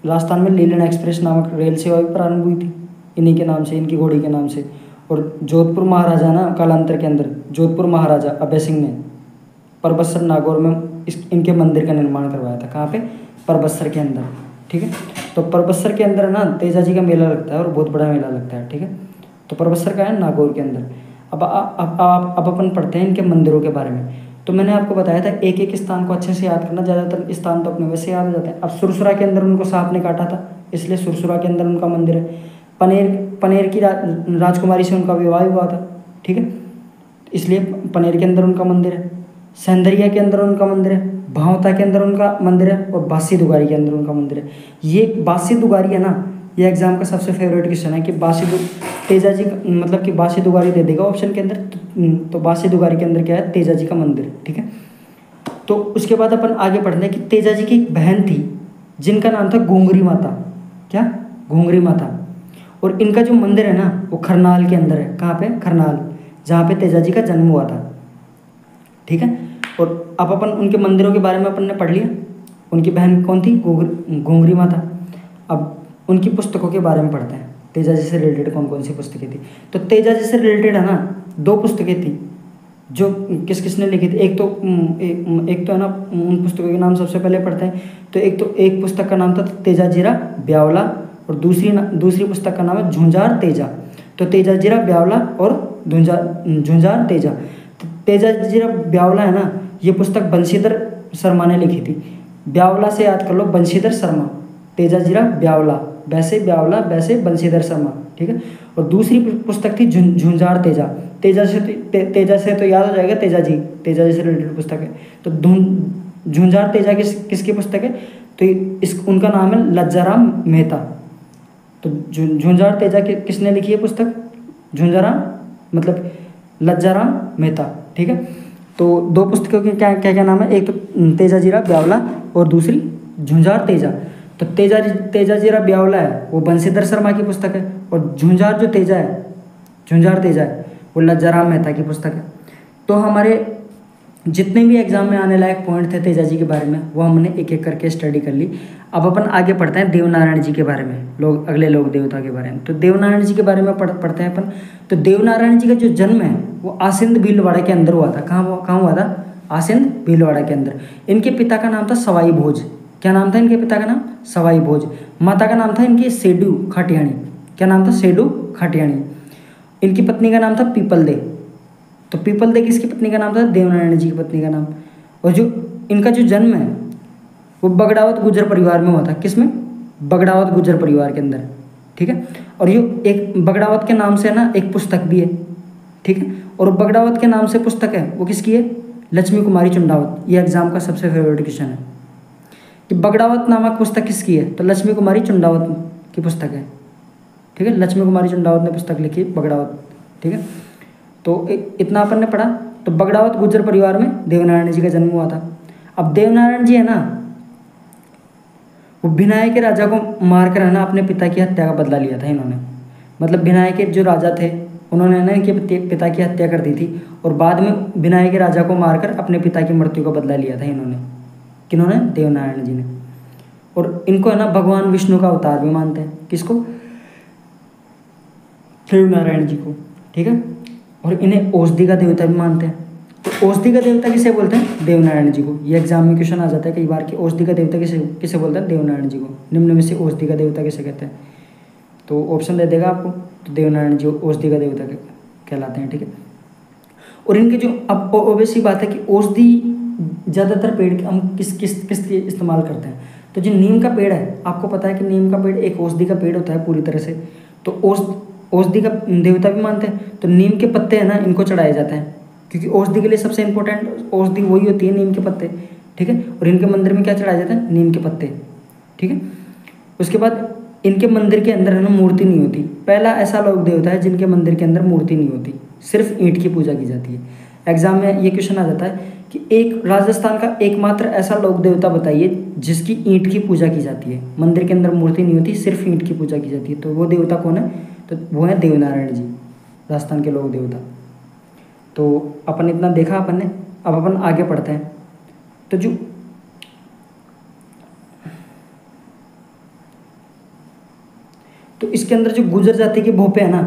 Speaker 1: राजस्थान में लीलन एक्सप्रेस नामक रेल सेवा भी प्रारंभ हुई थी इन्हीं के नाम से, इनकी घोड़ी के नाम से। और जोधपुर महाराजा ना कालांतर के अंदर जोधपुर महाराजा अभय सिंह ने परबतसर नागौर में इनके मंदिर का निर्माण करवाया था। कहाँ पे, परबतसर के अंदर, ठीक है। तो परबतसर के अंदर ना तेजा जी का मेला लगता है और बहुत बड़ा मेला लगता है, ठीक है। तो परबतसर का है नागौर के अंदर। अब अपन पढ़ते हैं इनके मंदिरों के बारे में। तो मैंने आपको बताया था एक एक स्थान को अच्छे से याद करना, ज़्यादातर स्थान तो अपने वैसे याद हो जाते हैं। अब सुरसुरा के अंदर उनको सांप ने काटा था, इसलिए सुरसुरा के अंदर उनका मंदिर है। पनेर की राजकुमारी से उनका विवाह हुआ था, ठीक है, इसलिए पनेर के अंदर उनका मंदिर है। सेंदरिया के अंदर उनका मंदिर है, भावता के अंदर उनका मंदिर है और बासी दुगारी के अंदर उनका मंदिर है। ये बासी दुगारी है ना, ये एग्जाम का सबसे फेवरेट क्वेश्चन है कि तेजा जी मतलब कि बासी दुगारी दे देगा ऑप्शन के अंदर, तो बासी दुगारी के अंदर क्या है, तेजा जी का मंदिर, ठीक है। तो उसके बाद अपन आगे पढ़ते हैं कि तेजा जी की एक बहन थी जिनका नाम था घुंघरी माता। क्या, घुंघरी माता। और इनका जो मंदिर है ना वो खरनाल के अंदर है। कहाँ पे, खरनाल, जहाँ पे तेजा जी का जन्म हुआ था, ठीक है। और अब अपन उनके मंदिरों के बारे में अपन ने पढ़ लिया। उनकी बहन कौन थी, घुंघरी माता। अब उनकी पुस्तकों के बारे में पढ़ते हैं, तेजा जी से रिलेटेड कौन कौन सी पुस्तकें थी। तो तेजा जी से रिलेटेड है ना 2 पुस्तकें थी जो किसने लिखी थी। एक तो है ना, उन पुस्तकों के नाम सबसे पहले पढ़ते हैं। तो एक पुस्तक का नाम था तेजाजीरा ब्यावला और दूसरी पुस्तक का नाम है झुंझार तेजा। तो तेजाजीरा ब्यावला और झुंझार तेजा। तेजाजीरा ब्यावला है ना, ये पुस्तक बंशीधर शर्मा ने लिखी थी। ब्यावला से याद कर लो, बंशीधर शर्मा। तेजाजीरा ब्यावला, वैसे ब्यावला वैसे बंशीधर शर्मा, ठीक है। और दूसरी पुस्तक थी झुंझार तेजा। तेजा से तो याद हो जाएगा तेजा जी से रिलेटेड पुस्तक है। तो झुंझार तेजा किसकी पुस्तक है, तो इस उनका नाम है लज्जाराम मेहता। तो झुंझार तेजा किसने लिखी है पुस्तक? झुंझाराम मतलब लज्जाराम मेहता। ठीक है, तो दो पुस्तकों के क्या क्या क्या नाम है? एक तो तेजाजीराव ब्यावला और दूसरी झुंझार तेजा। तो तेजाजीराव ब्यावला है वो बंशीधर शर्मा की पुस्तक है, और झुंझार तेजा है वो लज्जाराम मेहता की पुस्तक है। तो हमारे जितने भी एग्जाम में आने लायक पॉइंट थे तेजा जी के बारे में वो हमने एक एक करके स्टडी कर ली। अब अपन आगे पढ़ते हैं देवनारायण जी के बारे में, अगले लोक देवता के बारे में। तो देवनारायण जी के बारे में पढ़ते हैं अपन। तो देवनारायण जी का जो जन्म है वो आसिंद भीलवाड़ा के अंदर हुआ था। कहाँ हुआ था? आसिंद भीलवाड़ा के अंदर। इनके पिता का नाम था सवाई भोज। क्या नाम था इनके पिता का नाम? सवाई भोज। माता का नाम था इनकी सेडू खाटियाणी। क्या नाम था? सेडू खाटियाणी। इनकी पत्नी का नाम था पीपल दे। तो पीपल दे किसकी पत्नी का नाम था? देवनारायण जी की पत्नी का नाम। और जो इनका जो जन्म है वो बगड़ावत गुर्जर परिवार में हुआ था। किसमें? बगड़ावत गुर्जर परिवार के अंदर। ठीक है, और ये एक बगड़ावत के नाम से ना एक पुस्तक भी है। ठीक है, और बगड़ावत के नाम से पुस्तक है वो किसकी है? लक्ष्मी कुमारी चुंडावत। ये एग्जाम का सबसे फेवरेट क्वेश्चन है कि बगड़ावत नामक पुस्तक किसकी है? तो लक्ष्मी कुमारी चुंडावत की पुस्तक है। ठीक है, लक्ष्मी कुमारी चुंडावत ने पुस्तक लिखी बगड़ावत। ठीक है, तो इतना अपन ने पढ़ा। तो बगड़ावत गुर्जर परिवार में देवनारायण जी का जन्म हुआ था। अब देवनारायण जी है ना वो भिनाय के राजा को मारकर है ना अपने पिता की हत्या का बदला लिया था इन्होंने। मतलब भिनाय के जो राजा थे उन्होंने ना इनके पिता की हत्या कर दी थी, और बाद में भिनाय के राजा को मारकर अपने पिता की मृत्यु का बदला लिया था इन्होंने। किन्होंने? देवनारायण जी ने। और इनको है ना भगवान विष्णु का अवतार भी मानते हैं। किसको? देवनारायण जी को। ठीक है, और इन्हें औषधि का देवता भी मानते हैं। तो औषधि का देवता किसे बोलते हैं? देवनारायण जी को। ये एग्जाम में क्वेश्चन आ जाता है कई बार कि औषधि का देवता किसे बोलते हैं? देवनारायण जी को। निम्न में से औषधि का देवता किसे कहते हैं? तो ऑप्शन दे देगा आपको। तो देवनारायण जी औषधि का देवता कहलाते हैं। ठीक है, और इनके जो अब ऑब्वियसली बात है कि औषधि ज़्यादातर पेड़ हम किस इस्तेमाल करते हैं? तो जो नीम का पेड़ है, आपको पता है कि नीम का पेड़ एक औषधि का पेड़ होता है पूरी तरह से। तो औषधि का देवता भी मानते हैं। तो नीम के पत्ते हैं ना इनको चढ़ाए जाते हैं, क्योंकि औषधि के लिए सबसे इंपॉर्टेंट औषधि वही होती है, नीम के पत्ते। ठीक है, और इनके मंदिर में क्या चढ़ाया जाता है? नीम के पत्ते। ठीक है, उसके बाद इनके मंदिर के अंदर है ना मूर्ति नहीं होती। पहला ऐसा लोक देवता है जिनके मंदिर के अंदर मूर्ति नहीं होती, सिर्फ ईंट की पूजा की जाती है। एग्जाम में ये क्वेश्चन आ जाता है कि एक राजस्थान का एकमात्र ऐसा लोक देवता बताइए जिसकी ईंट की पूजा की जाती है, मंदिर के अंदर मूर्ति नहीं होती, सिर्फ ईंट की पूजा की जाती है। तो वो देवता कौन है? तो वो है देवनारायण जी, राजस्थान के लोक देवता। तो अपन इतना देखा अपन ने। अब अपन आगे पढ़ते हैं। तो जो तो इसके अंदर जो गुर्जर जाति के भोपे है ना,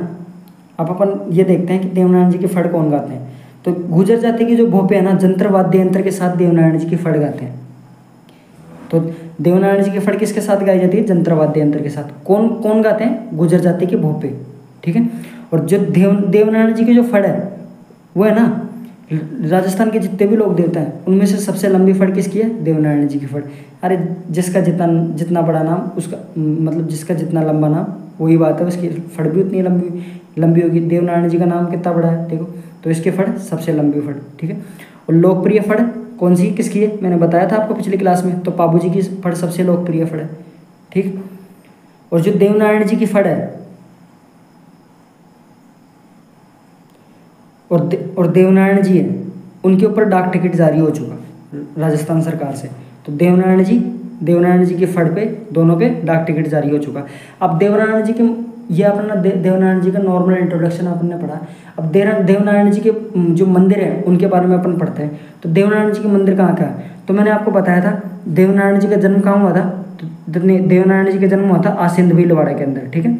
Speaker 1: अब अपन ये देखते हैं कि देवनारायण जी के फड़ कौन गाते हैं। तो गुर्जर जाति के जो भोपे है ना जंत्र वाद्य यंत्र के साथ देवनारायण जी की फड़ गाते हैं। तो देवनारायण जी की फड़ किसके साथ गाई जाती है? जंत्र वाद्य यंत्र के साथ। कौन कौन गाते हैं? गुर्जर जाति के भोपे। ठीक है, और जो देवनारायण जी की जो फड़ है वो है ना राजस्थान के जितने भी लोग देवता हैं उनमें से सबसे लंबी फड़ किसकी है? देवनारायण जी की फड़। अरे जिसका जितना बड़ा नाम उसका मतलब जिसका जितना लंबा नाम वही बात है, उसकी फड़ भी उतनी लंबी होगी। देवनारायण जी का नाम कितना बड़ा है देखो, तो इसकी फड़ सबसे लंबी फड़। ठीक है, और लोकप्रिय फड़ कौन सी किसकी है? मैंने बताया था आपको पिछली क्लास में। तो पाबू जी की फड़ सबसे लोकप्रिय फड़ है। ठीक, और जो देवनारायण जी की फड़ है और देवनारायण जी है उनके ऊपर डाक टिकट जारी हो चुका राजस्थान सरकार से। तो देवनारायण जी की फड़ पे दोनों पे डाक टिकट जारी हो चुका। अब देवनारायण जी के ये अपना देवनारायण जी का नॉर्मल इंट्रोडक्शन अपन ने पढ़ा। अब देवनारायण जी के जो मंदिर है उनके बारे में अपन पढ़ते हैं। तो देवनारायण जी के मंदिर कहाँ का है? तो मैंने आपको बताया था देवनारायण जी का जन्म कहाँ हुआ था? तो देवनारायण जी का जन्म हुआ था आसिंद भीलवाड़ा के अंदर। ठीक है,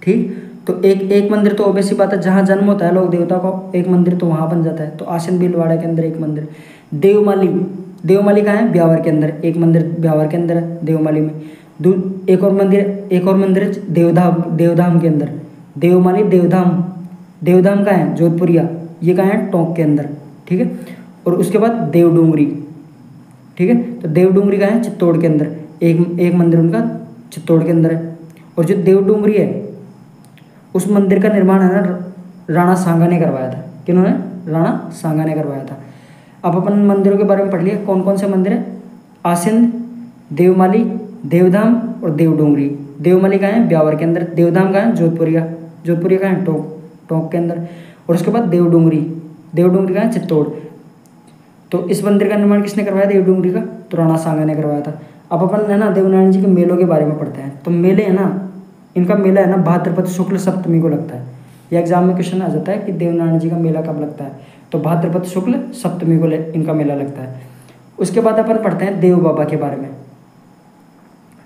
Speaker 1: ठीक, तो एक मंदिर तो ऑब्वियसली बात है जहाँ जन्म होता है लोक देवता को एक मंदिर तो वहाँ बन जाता है। तो आसिंद भीलवाड़ा के अंदर एक मंदिर। देवमाली कहाँ है? ब्यावर के अंदर एक मंदिर, ब्यावर के अंदर है देवमाली में। एक और मंदिर है देवधाम के अंदर। देवमाली देवधाम कहाँ है? जोधपुरिया। ये कहाँ है? टोंक के अंदर। ठीक है, और उसके बाद देवडूंगरी। ठीक है, तो देवडूंगरी कहाँ है? चित्तौड़ के अंदर। एक मंदिर उनका चित्तौड़ के अंदर है। और जो देवडूंगरी है उस मंदिर का निर्माण है ना राणा सांगा ने करवाया था। किन्होंने? राणा सांगा ने करवाया था। अब अपन मंदिरों के बारे में पढ़ लिया। कौन कौन से मंदिर है? आसिंद देवमाली, देवधाम और देवडोंगरी। देवमाली कहाँ है? ब्यावर के अंदर। देवधाम कहाँ है? जोधपुरिया। जोधपुरिया कहाँ है? टोंक के अंदर। और उसके बाद देवडोंगरी, देवडोंगरी कहाँ है? चित्तौड़। तो इस मंदिर का निर्माण किसने करवाया? देवडोंगरी का तो राणा सांगा ने करवाया था। अब अपन है ना देवनारायण जी के मेलों के बारे में पढ़ते हैं। तो मेले है ना, इनका मेला है ना भाद्रपद शुक्ल सप्तमी को लगता है। ये एग्जाम में क्वेश्चन आ जाता है कि देवनारायण जी का मेला कब लगता है, तो भाद्रपद शुक्ल सप्तमी को इनका मेला लगता है। उसके बाद अपन पढ़ते हैं देव बाबा के बारे में,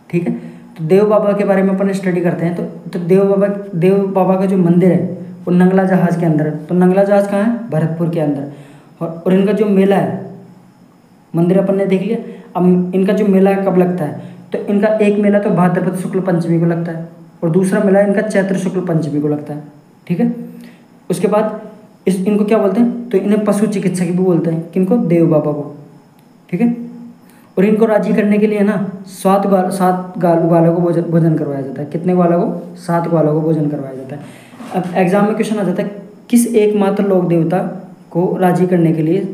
Speaker 1: ठीक है। तो देव बाबा के बारे में अपन स्टडी करते हैं। तो देव बाबा का जो मंदिर है वो नंगला जहाज के अंदर है। तो नंगला जहाज कहाँ है? भरतपुर के अंदर। और इनका जो मेला है, मंदिर अपन ने देख लिया। अब इनका जो मेला है कब लगता है, तो इनका एक मेला तो भाद्रपद शुक्ल पंचमी को लगता है और दूसरा मेला इनका चैत्र शुक्ल पंचमी को लगता है, ठीक है। उसके बाद इनको क्या बोलते हैं? तो इन्हें पशु चिकित्सक भी बोलते हैं। किनको? देव बाबा को, ठीक है। और इनको राजी करने के लिए ना 7 ग्वालों को भोजन करवाया जाता है। कितने ग्वालों को? 7 ग्वालों को भोजन करवाया जाता है। अब एग्जाम में क्वेश्चन आ जाता है किस एकमात्र लोक देवता को राजी करने के लिए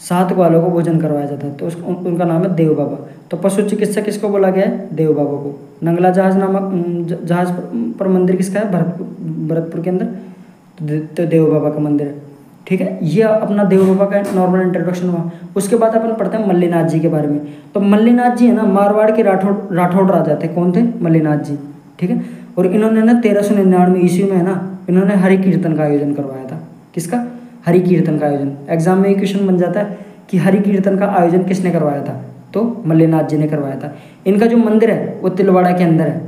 Speaker 1: 7 ग्वालों को भोजन करवाया जाता है, तो उनका नाम है देव बाबा। तो पशु चिकित्सक किसको बोला गया है? देव बाबा को। नंगला जहाज नामक जहाज पर मंदिर किसका है? भरतपुर के अंदर, तो देव बाबा का मंदिर है, ठीक है। ये अपना देव बाबा का नॉर्मल इंट्रोडक्शन हुआ। उसके बाद अपन पढ़ते हैं मल्लीनाथ जी के बारे में। तो मल्लीनाथ जी है ना मारवाड़ के राठौड़ राजा थे। कौन थे? मल्लीनाथ जी, ठीक है। और इन्होंने ना 1399 ईस्वी में है ना इन्होंने हरि कीर्तन का आयोजन करवाया था। किसका? हरि कीर्तन का आयोजन। एग्जाम में ये क्वेश्चन बन जाता है कि हरि कीर्तन का आयोजन किसने करवाया था, तो मल्लीनाथ जी ने करवाया था। इनका जो मंदिर है वो तिलवाड़ा के अंदर है,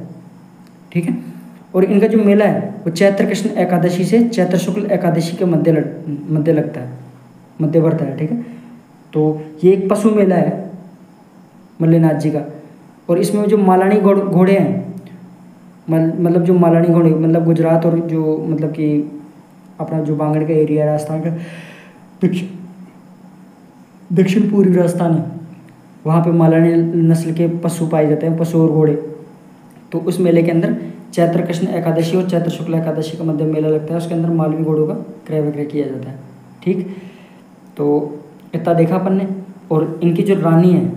Speaker 1: ठीक है। और इनका जो मेला है वो चैत्र कृष्ण एकादशी से चैत्र शुक्ल एकादशी के मध्य लगता है, मध्यवर्ती है, ठीक है। तो ये एक पशु मेला है मल्लीनाथ जी का। और इसमें जो मालानी घोड़े हैं, मतलब जो मालानी घोड़े मतलब गुजरात और जो मतलब कि अपना जो बांगड़ का एरिया है राजस्थान का दक्षिण पूर्वी राजस्थान है, वहाँ पे मालानी नस्ल के पशु पाए जाते हैं, पशु और घोड़े। तो उस मेले के अंदर चैत्र कृष्ण एकादशी और चैत्र शुक्ल एकादशी का मध्य मेला लगता है। उसके अंदर मालवी घोड़ों का क्रय विक्रय किया जाता है, ठीक। तो इतना देखा अपन ने। और इनकी जो रानी है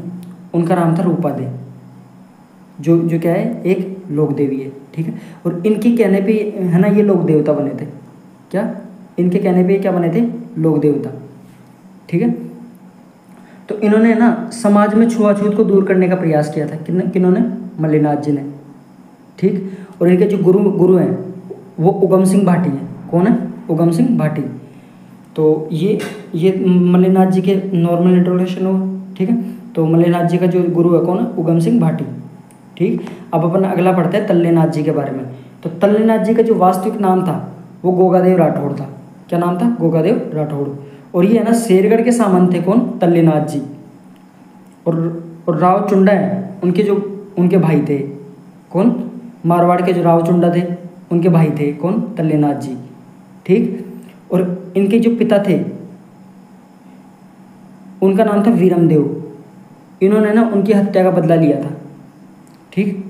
Speaker 1: उनका नाम था रूपा दे, जो क्या है? एक लोक देवी है, ठीक है। और इनके कहने पे है ना ये लोक देवता बने थे। क्या? इनके कहने पे क्या बने थे? लोक देवता, ठीक है। तो इन्होंने ना समाज में छुआछूत को दूर करने का प्रयास किया था। किन्होंने? मल्लीनाथ जी ने, ठीक। और इनके जो गुरु हैं वो उगम सिंह भाटी हैं। कौन है? उगम सिंह भाटी। तो ये मल्लीनाथ जी के नॉर्मल इंट्रोडक्शन हो, ठीक है। तो मल्लीनाथ जी का जो गुरु है कौन है? उगम सिंह भाटी, ठीक। अब अपन अगला पढ़ते हैं तल्लेनाथ जी के बारे में। तो तल्लेनाथ जी का जो वास्तविक नाम था वो गोगादेव राठौड़ था। क्या नाम था? गोगादेव राठौड़। और ये है ना शेरगढ़ के सामंत थे। कौन? तल्लेनाथ जी। और राव चुंडा है उनके भाई थे। कौन? मारवाड़ के जो राव चुंडा थे उनके भाई थे। कौन? तल्लेनाथ जी, ठीक। और इनके जो पिता थे उनका नाम था वीरमदेव। इन्होंने ना उनकी हत्या का बदला लिया था, ठीक।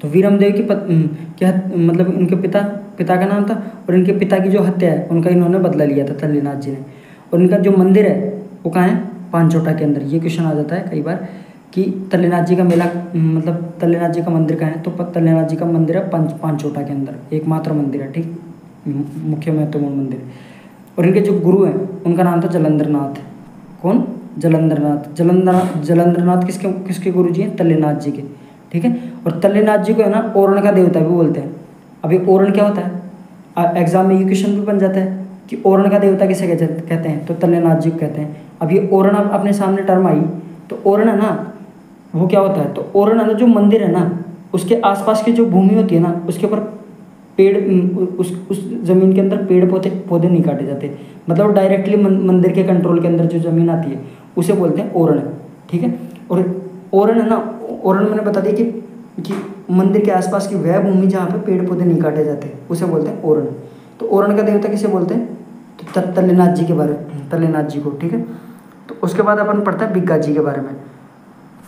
Speaker 1: तो वीरमदेव की मतलब इनके पिता का नाम था और इनके पिता की जो हत्या है उनका इन्होंने बदला लिया था तल्लेनाथ जी ने। और इनका जो मंदिर है वो कहाँ है? पांचोटा के अंदर। ये क्वेश्चन आ जाता है कई बार कि तल्लेनाथ जी का मेला मतलब तल्लेनाथ जी का मंदिर कहाँ है, तो तल्लेनाथ जी का मंदिर है पांचोटा के अंदर, एकमात्र मंदिर है, ठीक, मुख्य महत्वपूर्ण मंदिर। और इनके जो गुरु हैं उनका नाम था जलंधरनाथ। कौन? जलंधरनाथ किसके गुरु जी हैं? तल्लेनाथ जी के, ठीक है। और तल्लेनाथ जी को है ना ओरण का देवता भी बोलते हैं। अब ये ओरण क्या होता है? एग्जाम में ये क्वेश्चन भी बन जाता है कि ओरण का देवता किसे कहते हैं, तो तल्लेनाथ जी को कहते हैं। अब ये ओरण अपने सामने टर्म आई तो ओरण है ना वो क्या होता है, तो ओरण है ना जो मंदिर है ना उसके आसपास की जो भूमि होती है ना उसके ऊपर पेड़ उस जमीन के अंदर पेड़ पौधे नहीं काटे जाते, मतलब डायरेक्टली मंदिर के कंट्रोल के अंदर जो जमीन आती है उसे बोलते हैं ओरण, ठीक है। और ओरण है ना, ओरण मैंने बता दिया कि मंदिर के आसपास की वह भूमि जहाँ पे पेड़ पौधे नहीं काटे जाते उसे बोलते हैं ओरण। तो ओरण का देवता किसे बोलते हैं? तो तल्लेनाथ जी के बारे में, तल्लेनाथ जी को, ठीक है। तो उसके बाद अपन पढ़ते हैं बिग्गा जी के बारे में।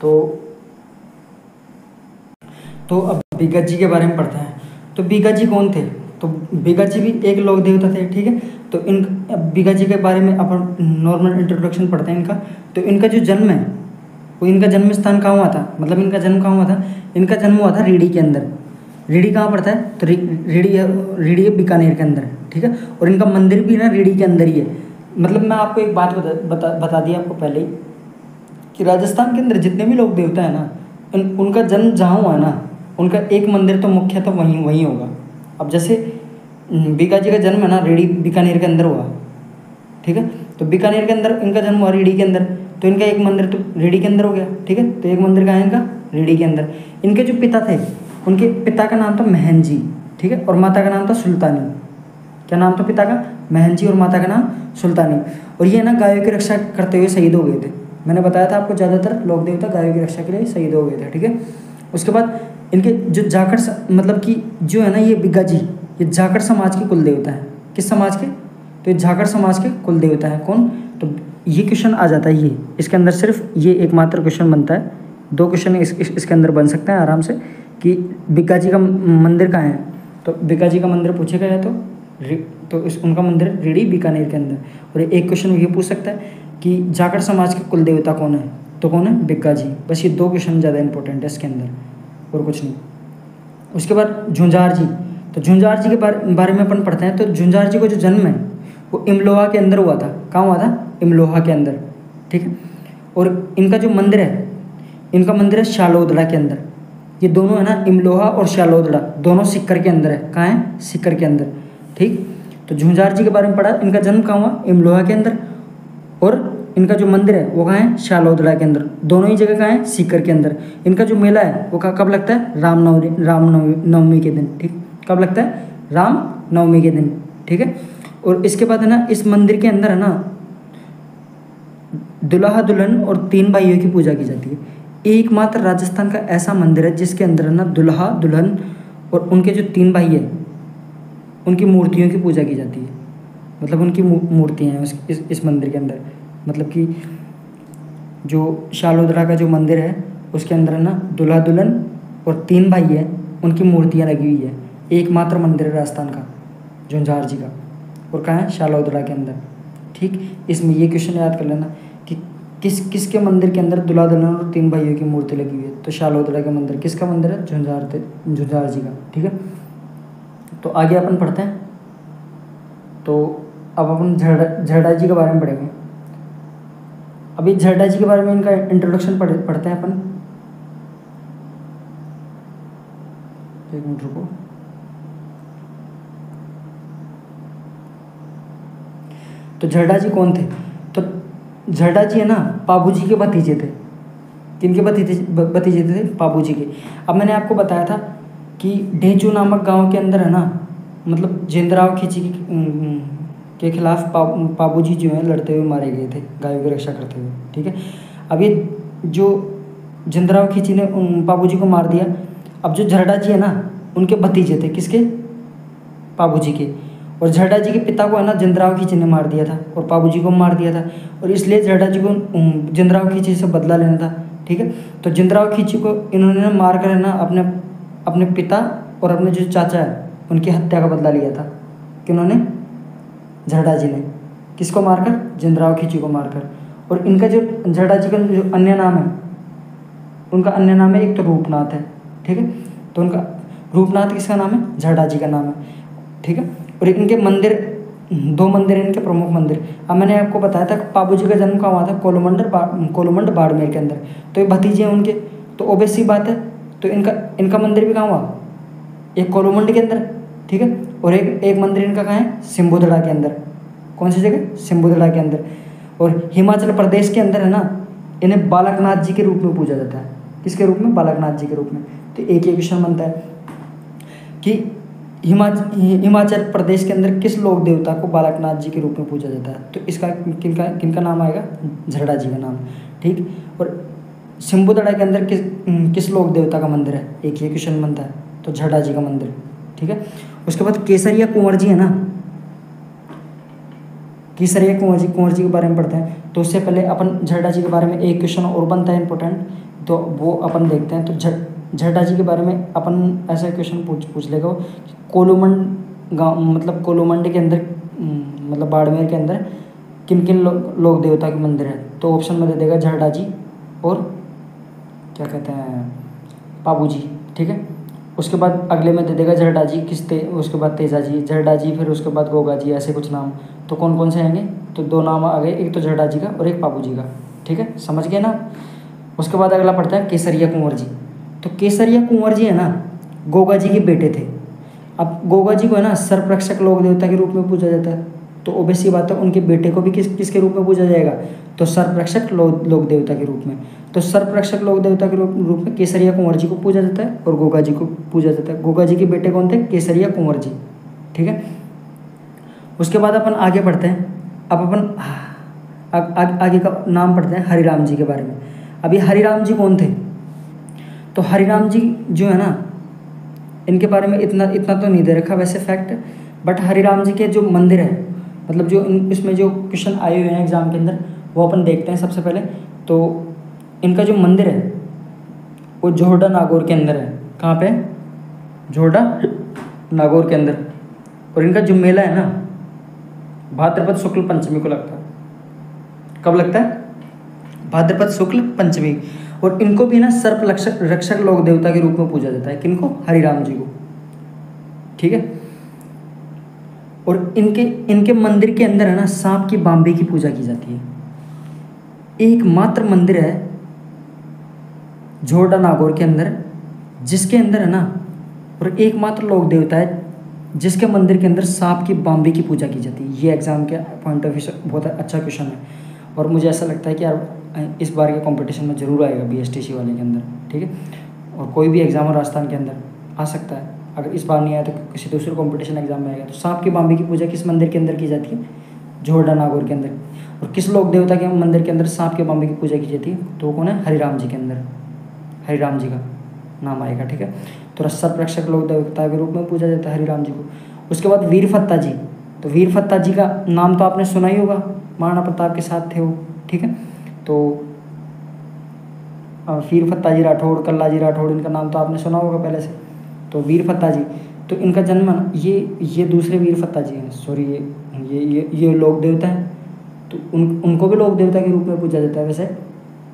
Speaker 1: तो अब बिग्गा जी के बारे में पढ़ते हैं। तो बिग्गा जी कौन थे? तो बिग्गा जी भी एक लोक देवता थे, ठीक है। तो बिग्गा जी के बारे में अपन नॉर्मल इंट्रोडक्शन पढ़ते हैं इनका। तो इनका जो जन्म है वो इनका जन्म स्थान कहाँ हुआ था, मतलब इनका जन्म कहाँ हुआ था, इनका जन्म हुआ था रीडी के अंदर। रीडी कहाँ पड़ता है, तो रीडी है बीकानेर के अंदर, ठीक है। और इनका मंदिर भी ना रीडी के अंदर ही है। मतलब मैं आपको एक बात बता दी आपको पहले ही कि राजस्थान के अंदर जितने भी लोग देवता है ना, उनका जन्म जहाँ हुआ ना, उनका एक मंदिर तो मुख्य तो वहीं होगा। अब जैसे बीका जी का जन्म है ना रीडी बीकानेर के अंदर हुआ, ठीक है। तो बीकानेर के अंदर इनका जन्म हुआ रीडी के अंदर, तो इनका एक मंदिर तो रीडी के अंदर हो गया, ठीक है। तो एक मंदिर कहाँ है इनका, रीडी के अंदर। इनके जो पिता थे, उनके पिता का नाम था महन जी, ठीक है, और माता का नाम था सुल्तानी। क्या नाम था पिता का, महन जी, और माता का नाम सुल्तानी। और ये ना गायों की रक्षा करते हुए शहीद हो गए थे। मैंने बताया था आपको ज़्यादातर लोक देवता गायों की रक्षा के लिए शहीद हो गए थे, ठीक है। उसके बाद इनके जो जाखड़ मतलब कि जो है ना ये बिग्गा जी, ये जाखड़ समाज के कुल देवता है। किस समाज के, तो ये जाखड़ समाज के कुल देवता है। कौन, तो ये क्वेश्चन आ जाता है, ये इसके अंदर सिर्फ ये एकमात्र क्वेश्चन बनता है। 2 क्वेश्चन इसके अंदर बन सकते हैं आराम से कि बिग्गा जी का मंदिर कहाँ है, तो बिग्गा जी का मंदिर पूछेगा या तो उनका मंदिर रीडी बीकानेर के अंदर। और एक क्वेश्चन ये पूछ सकता है कि जाखड़ समाज के कुल देवता कौन है, तो कौन है, बिग्गा जी। बस ये 2 क्वेश्चन ज़्यादा इंपॉर्टेंट है इसके अंदर, और कुछ नहीं। उसके बाद झुंझार जी, तो झुंझार जी के बारे में अपन पढ़ते हैं। तो झुंझार जी को जो जन्म है वो इमलोहा के अंदर हुआ था। कहाँ हुआ था, इमलोहा के अंदर, ठीक है। और इनका जो मंदिर है, इनका मंदिर है शालोदड़ा के अंदर। ये दोनों है ना, इमलोहा और शालोदड़ा दोनों सिक्कर के अंदर है। कहाँ है, सिक्कर के अंदर, ठीक। तो झुंझार जी के बारे में पढ़ा, इनका जन्म कहाँ हुआ, इमलोहा के अंदर, और इनका जो मंदिर है वो कहाँ है, शालोदड़ा के अंदर। दोनों ही जगह कहाँ है, सीकर के अंदर। इनका जो मेला है वो कब लगता है, रामनवमी के दिन, ठीक। कब लगता है, रामनवमी के दिन, ठीक है। और इसके बाद है ना, इस मंदिर के अंदर है ना दुल्हा दुल्हन और 3 भाइयों की पूजा की जाती है। एकमात्र राजस्थान का ऐसा मंदिर है जिसके अंदर है ना दुल्हा दुल्हन और उनके जो 3 भाई है उनकी मूर्तियों की पूजा की जाती है। मतलब उनकी मूर्तियाँ हैं इस मंदिर के अंदर। मतलब कि जो शालोदरा का जो मंदिर है उसके अंदर है ना दुल्हा दुल्हन और 3 भाई है, उनकी मूर्तियाँ लगी हुई है। एकमात्र मंदिर है राजस्थान का झुंझार जी का, और कहाँ है, शालोदरा के अंदर, ठीक। इसमें ये क्वेश्चन याद कर लेना कि किसके मंदिर के अंदर दुल्हा दुल्हन और 3 भाइयों की मूर्ति लगी हुई है। तो शालोदरा का मंदिर, किसका मंदिर है, झुंझार जी का, ठीक है। तो आगे अपन पढ़ते हैं। तो अब अपन झरडा जी के बारे में पढ़ेंगे। अभी झरडा जी के बारे में इनका इंट्रोडक्शन पढ़ते हैं अपन। एक मिनट रुको। तो झरडा जी कौन थे, तो झरडा जी है ना पाबू जी के भतीजे थे। किनके भतीजे थे, पाबू जी के। अब मैंने आपको बताया था कि ढेंचू नामक गांव के अंदर है ना, मतलब जिंदराव खींची के खिलाफ पाबू जी जो हैं लड़ते हुए मारे गए थे, गायों की रक्षा करते हुए, ठीक है। अब ये जो जिंदराव खींची ने पाबू जी को मार दिया। अब जो झरडा जी है ना उनके भतीजे थे, किसके, पाबू जी के। और झरडा जी के पिता को है ना जिंदराव खींची ने मार दिया था और पाबू जी को मार दिया था, और इसलिए झरडा जी को जिंदराव खींची से बदला लेना था, ठीक है। तो जिंदराव खींची को इन्होंने मार कर है ना अपने पिता और अपने जो चाचा है उनकी हत्या का बदला लिया था। किन्होंने, झरडा जी ने। किसको मारकर, जिंदराव खींची को मारकर। और इनका जो झरडा जी का जो अन्य नाम है, उनका अन्य नाम है एक तो रूपनाथ है, ठीक है। तो उनका रूपनाथ किसका नाम है, झरडा जी का नाम है, ठीक है। और इनके मंदिर 2 मंदिर हैं, इनके प्रमुख मंदिर। अब मैंने आपको बताया था पाबू जी का जन्म कहाँ हुआ था, कोलुमंड बाड़मेर के अंदर। तो ये भतीजे हैं उनके, तो ओबेस सी बात है। तो इनका मंदिर भी कहाँ हुआ, एक कोलुमंड के अंदर, ठीक है। और एक मंदिर इनका कहाँ है, सिंबुदड़ा के अंदर। कौन सी जगह, सिंबुदड़ा के अंदर। और हिमाचल प्रदेश के अंदर है ना इन्हें बालकनाथ जी के रूप में पूजा जाता है। किसके रूप में, बालकनाथ जी के रूप में। तो एक ये क्वेश्चन बनता है कि हिमाचल प्रदेश के अंदर किस लोक देवता को बालकनाथ जी के रूप में पूजा जाता है। तो इसका किनका नाम आएगा, झरडा जी का नाम, ठीक। और सिंबुदड़ा के अंदर किस लोक देवता का मंदिर है, एक ये क्वेश्चन बनता है। तो झरडा जी का मंदिर, ठीक है। उसके बाद केसरिया कुंवर जी है ना, केसरिया कुंवर जी के बारे में पढ़ते हैं। तो उससे पहले अपन झरडा जी के बारे में एक क्वेश्चन और बनता है इंपॉर्टेंट, तो वो अपन देखते हैं। तो झरडा जी के बारे में अपन ऐसा क्वेश्चन पूछ लेगा, कोलुमंड गाँव, मतलब कोलुमंड के अंदर, मतलब बाड़मेर के अंदर किन किन लोक देवता के मंदिर है। तो ऑप्शन में दे देगा झरडा जी और क्या कहते हैं, पाबू जी, ठीक है। उसके बाद अगले में दे देगा जरडा जी, उसके बाद तेजा जी, जरडा जी, फिर उसके बाद गोगा जी, ऐसे कुछ नाम। तो कौन कौन से आएंगे, तो 2 नाम आ गए, एक तो जरडा जी का और एक पाबू जी का, ठीक है, समझ गए ना। उसके बाद अगला पड़ता है केसरिया कुंवर जी। तो केसरिया कुंवर जी है ना, गोगा जी के बेटे थे। अब गोगा जी को है ना सर्परक्षक लोक देवता के रूप में पूजा जाता है, तो ओबेस सी बात है उनके बेटे को भी किसके रूप में पूजा जाएगा, तो सर्परक्षक लोक देवता के रूप में। तो सर्परक्षक लोक देवता के रूप में केसरिया कुंवर जी को पूजा जाता है और गोगा जी को पूजा जाता है। गोगा जी के बेटे कौन थे, केसरिया कुंवर जी, ठीक है। उसके बाद अपन आगे बढ़ते हैं। अब अपन आगे का नाम पढ़ते हैं हरिराम जी के बारे में। अभी हरिराम जी कौन थे, तो हरिराम जी जो है ना, इनके बारे में इतना तो नहीं दे रखा वैसे फैक्ट, बट हरिराम जी के जो मंदिर है, मतलब जो इसमें जो क्वेश्चन आए हुए हैं एग्जाम के अंदर, वो अपन देखते हैं सबसे पहले। तो इनका जो मंदिर है वो जोहड़ा नागौर के अंदर है। कहाँ पे, जोहड़ा नागौर के अंदर। और इनका जो मेला है ना, भाद्रपद शुक्ल पंचमी को लगता है। कब लगता है, भाद्रपद शुक्ल पंचमी। और इनको भी ना सर्प रक्षक लोक देवता के रूप में पूजा जाता है। किनको, हरिराम जी को, ठीक है। और इनके मंदिर के अंदर है ना सांप की बांबे की पूजा की जाती है। एकमात्र मंदिर है जोहड़ा नागौर के अंदर जिसके अंदर है ना, और एकमात्र लोक देवता है जिसके मंदिर के अंदर सांप की बांबे की पूजा की जाती है। ये एग्जाम के पॉइंट ऑफ व्यू से बहुत अच्छा क्वेश्चन है, और मुझे ऐसा लगता है कि यार इस बार के कंपटीशन में ज़रूर आएगा BSTC वाले के अंदर, ठीक है। और कोई भी एग्जाम राजस्थान के अंदर आ सकता है। अगर इस बार नहीं आया तो किसी दूसरे कंपटीशन एग्जाम में आएगा। तो सांप की बांबे की पूजा किस मंदिर के अंदर की जाती है, जोहड़ा नागौर के अंदर। और किस लोक देवता के मंदिर के अंदर सांप के बांबे की पूजा की जाती है, तो वो कौन है, हरिराम जी के अंदर, हरिराम जी का नाम आएगा, ठीक है। तो सर्परक्षक लोक देवता के रूप में पूजा जाता है हरिराम जी को। उसके बाद वीरफत्ता जी। तो वीरफत्ता जी का नाम तो आपने सुना ही होगा, महाराणा प्रताप के साथ थे वो, ठीक है। तो वीरफत्ता जी राठौड़, कल्ला जी राठौड़, इनका नाम तो आपने सुना होगा पहले से। तो वीरफत्ता जी, तो इनका जन्म ये दूसरे वीरफत्ता जी हैं, सॉरी, ये लोक देवता हैं। तो उनको भी लोक देवता के रूप में पूजा जाता है। वैसे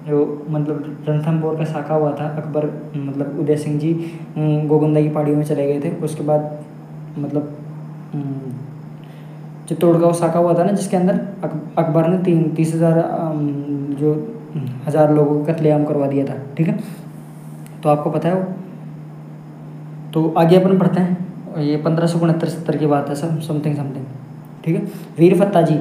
Speaker 1: जो मतलब रणथंभौर का साका हुआ था, अकबर मतलब उदय सिंह जी गोगंदा की पहाड़ियों में चले गए थे। उसके बाद मतलब चित्तौड़गढ़ साका हुआ था ना, जिसके अंदर अकबर ने 30,000 जो 1000 लोगों को कत्लेआम करवा दिया था, ठीक है। तो आपको पता है वो। तो आगे अपन पढ़ते हैं, ये 1569-70 की बात है, सब समथिंग, ठीक है। वीरफत्ता जी,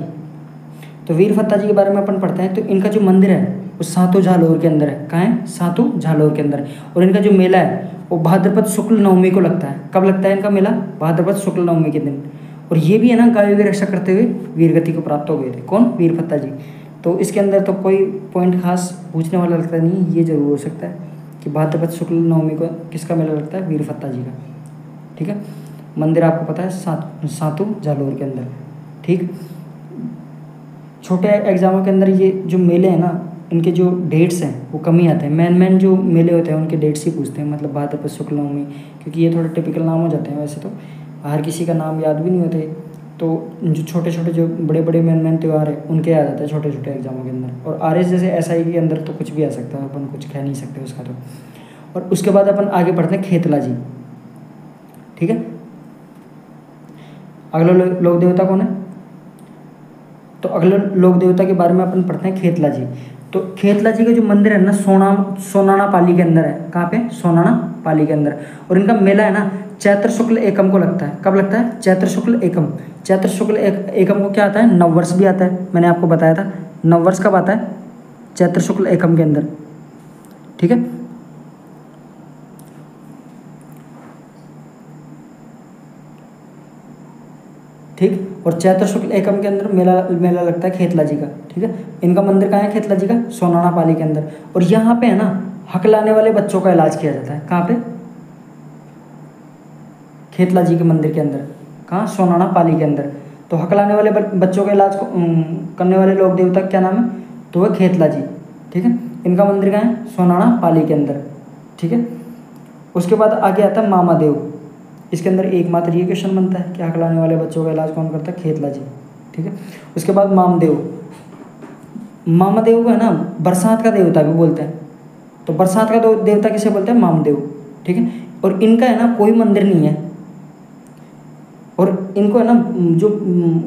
Speaker 1: तो वीरफत्ता जी के बारे में अपन पढ़ते हैं। तो इनका जो मंदिर है वो सातों झालोर के अंदर है। कहाँ है, सातों झालोर के अंदर। और इनका जो मेला है वो भाद्रपद शुक्ल नवमी को लगता है। कब लगता है इनका मेला, भाद्रपद शुक्ल नवमी के दिन। और ये भी है ना गायों की रक्षा करते हुए वीरगति को प्राप्त हो गए थे। कौन, वीरफत्ता जी। तो इसके अंदर तो कोई पॉइंट खास पूछने वाला लगता नहीं, ये जरूर हो सकता है कि भाद्रपद शुक्ल नवमी को किसका मेला लगता है, वीरफत्ता जी का, ठीक है। मंदिर आपको पता है सातों झालोर के अंदर, ठीक। छोटे एग्जामों के अंदर ये जो मेले हैं ना, इनके जो डेट्स हैं वो कम ही आते हैं। मेन जो मेले होते हैं उनके डेट्स ही पूछते हैं, मतलब भाद्रपद शुक्ल नवमी, क्योंकि ये थोड़े टिपिकल नाम हो जाते हैं। वैसे तो हर किसी का नाम याद भी नहीं होते, तो जो छोटे जो बड़े मेन त्यौहार है उनके आ जाते हैं छोटे एग्जामों के अंदर। और RS जैसे SI के अंदर तो कुछ भी आ सकता है, अपन कुछ कह नहीं सकते उसका तो। और उसके बाद अपन आगे बढ़ते हैं खेतला जी, ठीक है। अगला लोक देवता कौन है, तो अगले लोक देवता के बारे में अपन पढ़ते हैं खेतला जी। तो खेतला जी का जो मंदिर है ना सोनाना पाली के अंदर है। कहाँ पे, सोनाना पाली के अंदर। और इनका मेला है ना चैत्र शुक्ल एकम को लगता है। कब लगता है, चैत्र शुक्ल एकम। चैत्र शुक्ल एकम को क्या आता है, नववर्ष भी आता है। मैंने आपको बताया था नववर्ष कब आता है, चैत्र शुक्ल एकम के अंदर, ठीक है। ठीक। और चैत्र शुक्ल एकम के अंदर मेला लगता है खेतला जी का, ठीक है। इनका मंदिर कहाँ है, खेतला जी का, सोनाना पाली के अंदर। और यहाँ पे है ना हकलाने वाले बच्चों का इलाज किया जाता है। कहाँ पे, खेतला जी के मंदिर के अंदर। कहाँ, सोनाना पाली के अंदर। तो हकलाने वाले बच्चों का इलाज करने वाले लोक देवता क्या नाम है, तो वह खेतला जी, ठीक है। इनका मंदिर कहाँ है, सोनाना पाली के अंदर, ठीक है। उसके बाद आगे आता है मामा देव। इसके अंदर एकमात्र ये क्वेश्चन बनता है कि हकलाने वाले बच्चों का इलाज कौन करता है, खेतला जी, ठीक है। उसके बाद मामदेव। मामादेव को है ना बरसात का देवता भी बोलते हैं। तो बरसात का देवता किसे बोलते हैं? मामदेव, ठीक है। और इनका है ना कोई मंदिर नहीं है, और इनको है ना जो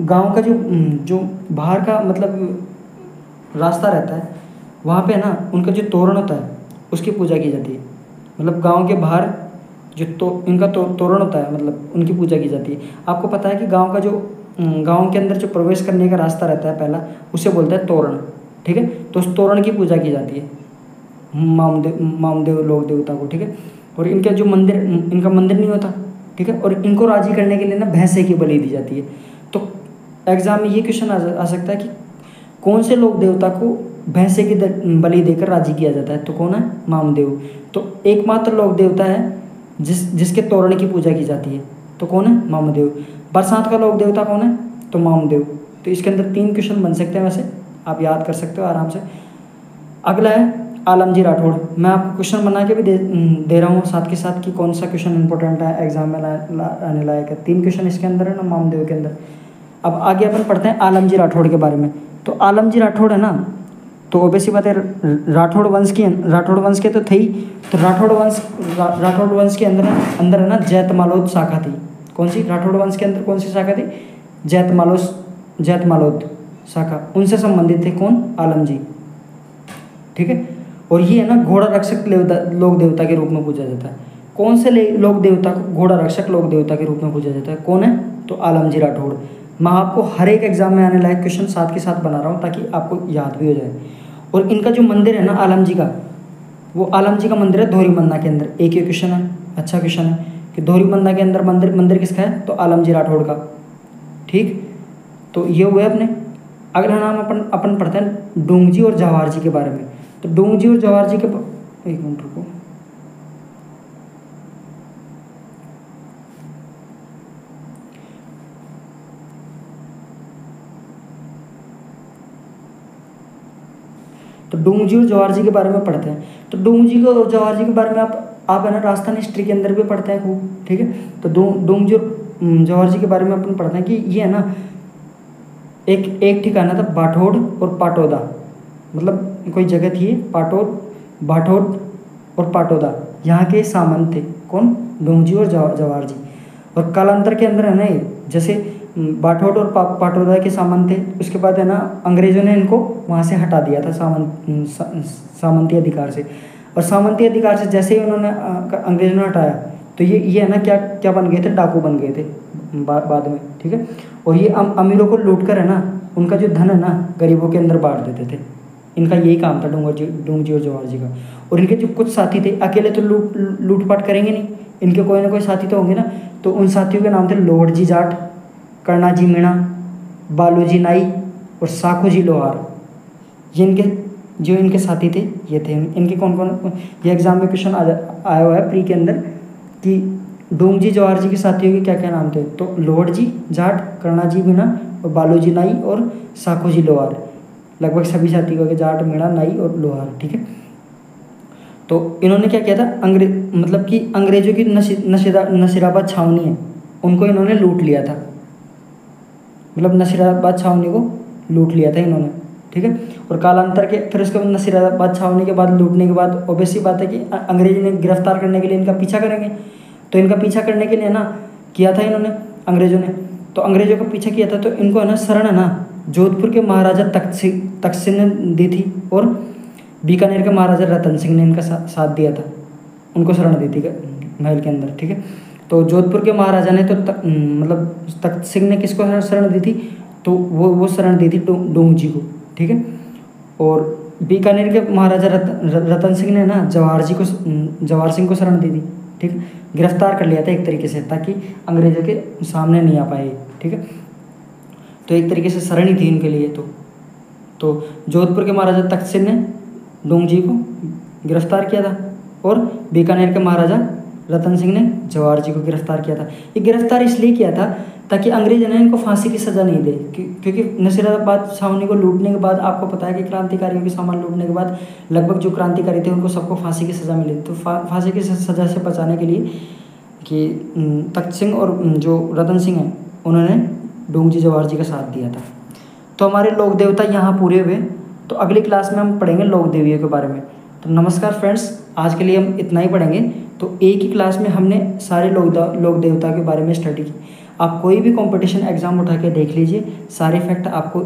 Speaker 1: गांव का जो बाहर का मतलब रास्ता रहता है, वहाँ पे है ना उनका जो तोरण होता है उसकी पूजा की जाती है। मतलब गांव के बाहर जो इनका तोरण होता है, मतलब उनकी पूजा की जाती है। आपको पता है कि गांव के अंदर जो प्रवेश करने का रास्ता रहता है पहला, उसे बोलते हैं तोरण, ठीक है। तो उस तोरण की पूजा की जाती है मामदेव लोक देवता को, ठीक है। और इनका इनका मंदिर नहीं होता, ठीक है। और इनको राजी करने के लिए ना भैंसे की बलि दी जाती है। तो एग्जाम में ये क्वेश्चन आ सकता है कि कौन से लोक देवता को भैंसे की बलि देकर राजी किया जाता है? तो कौन है? मामदेव। तो एकमात्र लोक देवता है जिसके तोरण की पूजा की जाती है, तो कौन है? मामदेव। बरसात का लोक देवता कौन है? तो मामदेव। तो इसके अंदर 3 क्वेश्चन बन सकते हैं, वैसे आप याद कर सकते हो आराम से। अगला है आलमजी राठौड़। मैं आपको क्वेश्चन बना के भी दे रहा हूँ साथ के साथ कि कौन सा क्वेश्चन इंपॉर्टेंट है, एग्जाम में आने लायक है। 3 क्वेश्चन इसके अंदर है ना मामदेव के अंदर। अब आगे अपन पढ़ते हैं आलमजी राठौड़ के बारे में। तो आलमजी राठौड़ है ना, तो ओबेसी बात है, राठौड़ वंश के तो थे ही। तो राठौड़ वंश के अंदर है ना जैतमालोद शाखा थी। कौन सी? राठौड़ वंश के अंदर कौन सी शाखा थी? जैतमालोद शाखा। उनसे संबंधित थे कौन? आलमजी, ठीक है। और ये है ना घोड़ा रक्षक लोक देवता के रूप में पूजा जाता है। कौन से लोक देवता को घोड़ा रक्षक लोक देवता के रूप में पूजा जाता है? कौन है? तो आलमजी राठौड़। मैं आपको हर एक एग्जाम में आने लायक क्वेश्चन साथ के साथ बना रहा हूँ ताकि आपको याद भी हो जाए। और इनका जो मंदिर है ना आलमजी का, वो आलमजी का मंदिर है धोरीमन्ना के अंदर। एक ये क्वेश्चन है, अच्छा क्वेश्चन है कि धोरीमन्ना के अंदर मंदिर किसका है? तो आलमजी राठौड़ का, ठीक। तो ये हुए अपने। अगला नाम अपन पढ़ते हैं डोंगजी और जवाहर जी के बारे में। तो डोंगजी और जवाहर जी के, एक मिनट रुको, तो डोंगजी और जवाहर जी के बारे में पढ़ते हैं। तो डोंगजी को और जवाहर जी के बारे में आप है ना राजस्थान हिस्ट्री के अंदर भी पढ़ते हैं खूब, ठीक है। तो डोंगजी और जवाहर जी के बारे में अपन पढ़ते हैं कि ये है ना एक ठिकाना था बाठोड़ और पाटोदा, मतलब कोई जगह थी बाठोड़ और पाटोदा, यहाँ के सामंत थे कौन? डोंगजी और जवाहर जी। और कालांतर के अंदर है ना ये जैसे बाठोड़ और पाटोदा के सामंत थे, उसके बाद है ना अंग्रेजों ने इनको वहाँ से हटा दिया था सामंती अधिकार से। और सामंती अधिकार से जैसे ही उन्होंने अंग्रेजों ने हटाया, तो ये है ना क्या बन गए थे? डाकू बन गए थे बाद में, ठीक है। और ये अमीरों को लूट कर है ना उनका जो धन है ना गरीबों के अंदर बांट देते थे। इनका यही काम था डोंगजी और जवाहर जी का। और इनके जो कुछ साथी थे, अकेले तो लूटपाट करेंगे नहीं, इनके कोई ना कोई साथी तो होंगे ना। तो उन साथियों के नाम थे लोहड़जी जाट, कर्णाजी मीणा, बालूजी नाई और साखूजी लोहार। ये इनके साथी थे, ये थे इनके कौन कौन। ये एग्जाम में क्वेश्चन आया हुआ है प्री के अंदर कि डोंगजी जवाहर जी के साथियों के क्या क्या नाम थे? तो लोहड़जी जाट, कर्णाजी मीणा और बालूजी नाई और साखूजी लोहार। लगभग सभी साथियों के जाट, मीणा, नाई और लोहार, ठीक है। तो इन्होंने क्या किया था? मतलब कि अंग्रेजों की नसीराबाद छावनी है, उनको इन्होंने लूट लिया था। मतलब नसीराबाद छावनी को लूट लिया था इन्होंने, ठीक है। और कालांतर के फिर उसके बाद नसीराबाद छावनी के बाद लूटने के बाद ऑब्वियसली बात है कि अंग्रेज ने गिरफ्तार करने के लिए इनका पीछा करेंगे। तो इनका पीछा करने के लिए ना किया था इन्होंने अंग्रेजों ने, तो अंग्रेजों का पीछा किया था। तो इनको है ना शरण है ना जोधपुर के महाराजा तख्त सिंह ने दी थी, और बीकानेर के महाराजा रतन सिंह ने इनका साथ दिया था, उनको शरण दी थी महल के अंदर, ठीक है। तो जोधपुर के महाराजा ने तो मतलब तख्त सिंह ने किसको शरण दी थी? तो वो शरण दी थी डोंगजी को, ठीक है। और बीकानेर के महाराजा रतन सिंह ने ना जवाहर सिंह को शरण दी थी, ठीक है। गिरफ्तार कर लिया था एक तरीके से ताकि अंग्रेजों के सामने नहीं आ पाए, ठीक है। तो एक तरीके से शरण ही थी इनके लिए। तो जोधपुर के महाराजा तख्त सिंह ने डोंगजी को गिरफ्तार किया था, और बीकानेर के महाराजा रतन सिंह ने जवाहर जी को गिरफ्तार किया था। ये गिरफ्तार इसलिए किया था ताकि अंग्रेज ने इनको फांसी की सज़ा नहीं दे, क्योंकि नसीराबाद छावनी को लूटने के बाद आपको पता है कि क्रांतिकारियों के सामान लूटने के बाद लगभग जो क्रांतिकारी थे उनको सबको फांसी की सज़ा मिली। तो फांसी की सज़ा से बचाने के लिए कि तख्त सिंह और जो रतन सिंह हैं उन्होंने डोंगजी जवाहर जी का साथ दिया था। तो हमारे लोक देवता यहाँ पूरे हुए। तो अगली क्लास में हम पढ़ेंगे लोक देवियों के बारे में। तो नमस्कार फ्रेंड्स, आज के लिए हम इतना ही पढ़ेंगे। तो एक ही क्लास में हमने सारे लोक देवता के बारे में स्टडी की। आप कोई भी कंपटीशन एग्ज़ाम उठा के देख लीजिए, सारे फैक्ट आपको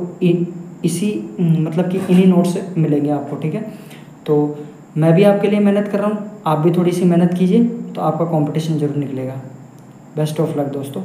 Speaker 1: इसी मतलब कि इन्हीं नोट्स से मिलेंगे आपको, ठीक है। तो मैं भी आपके लिए मेहनत कर रहा हूँ, आप भी थोड़ी सी मेहनत कीजिए तो आपका कंपटीशन जरूर निकलेगा। बेस्ट ऑफ लक दोस्तों।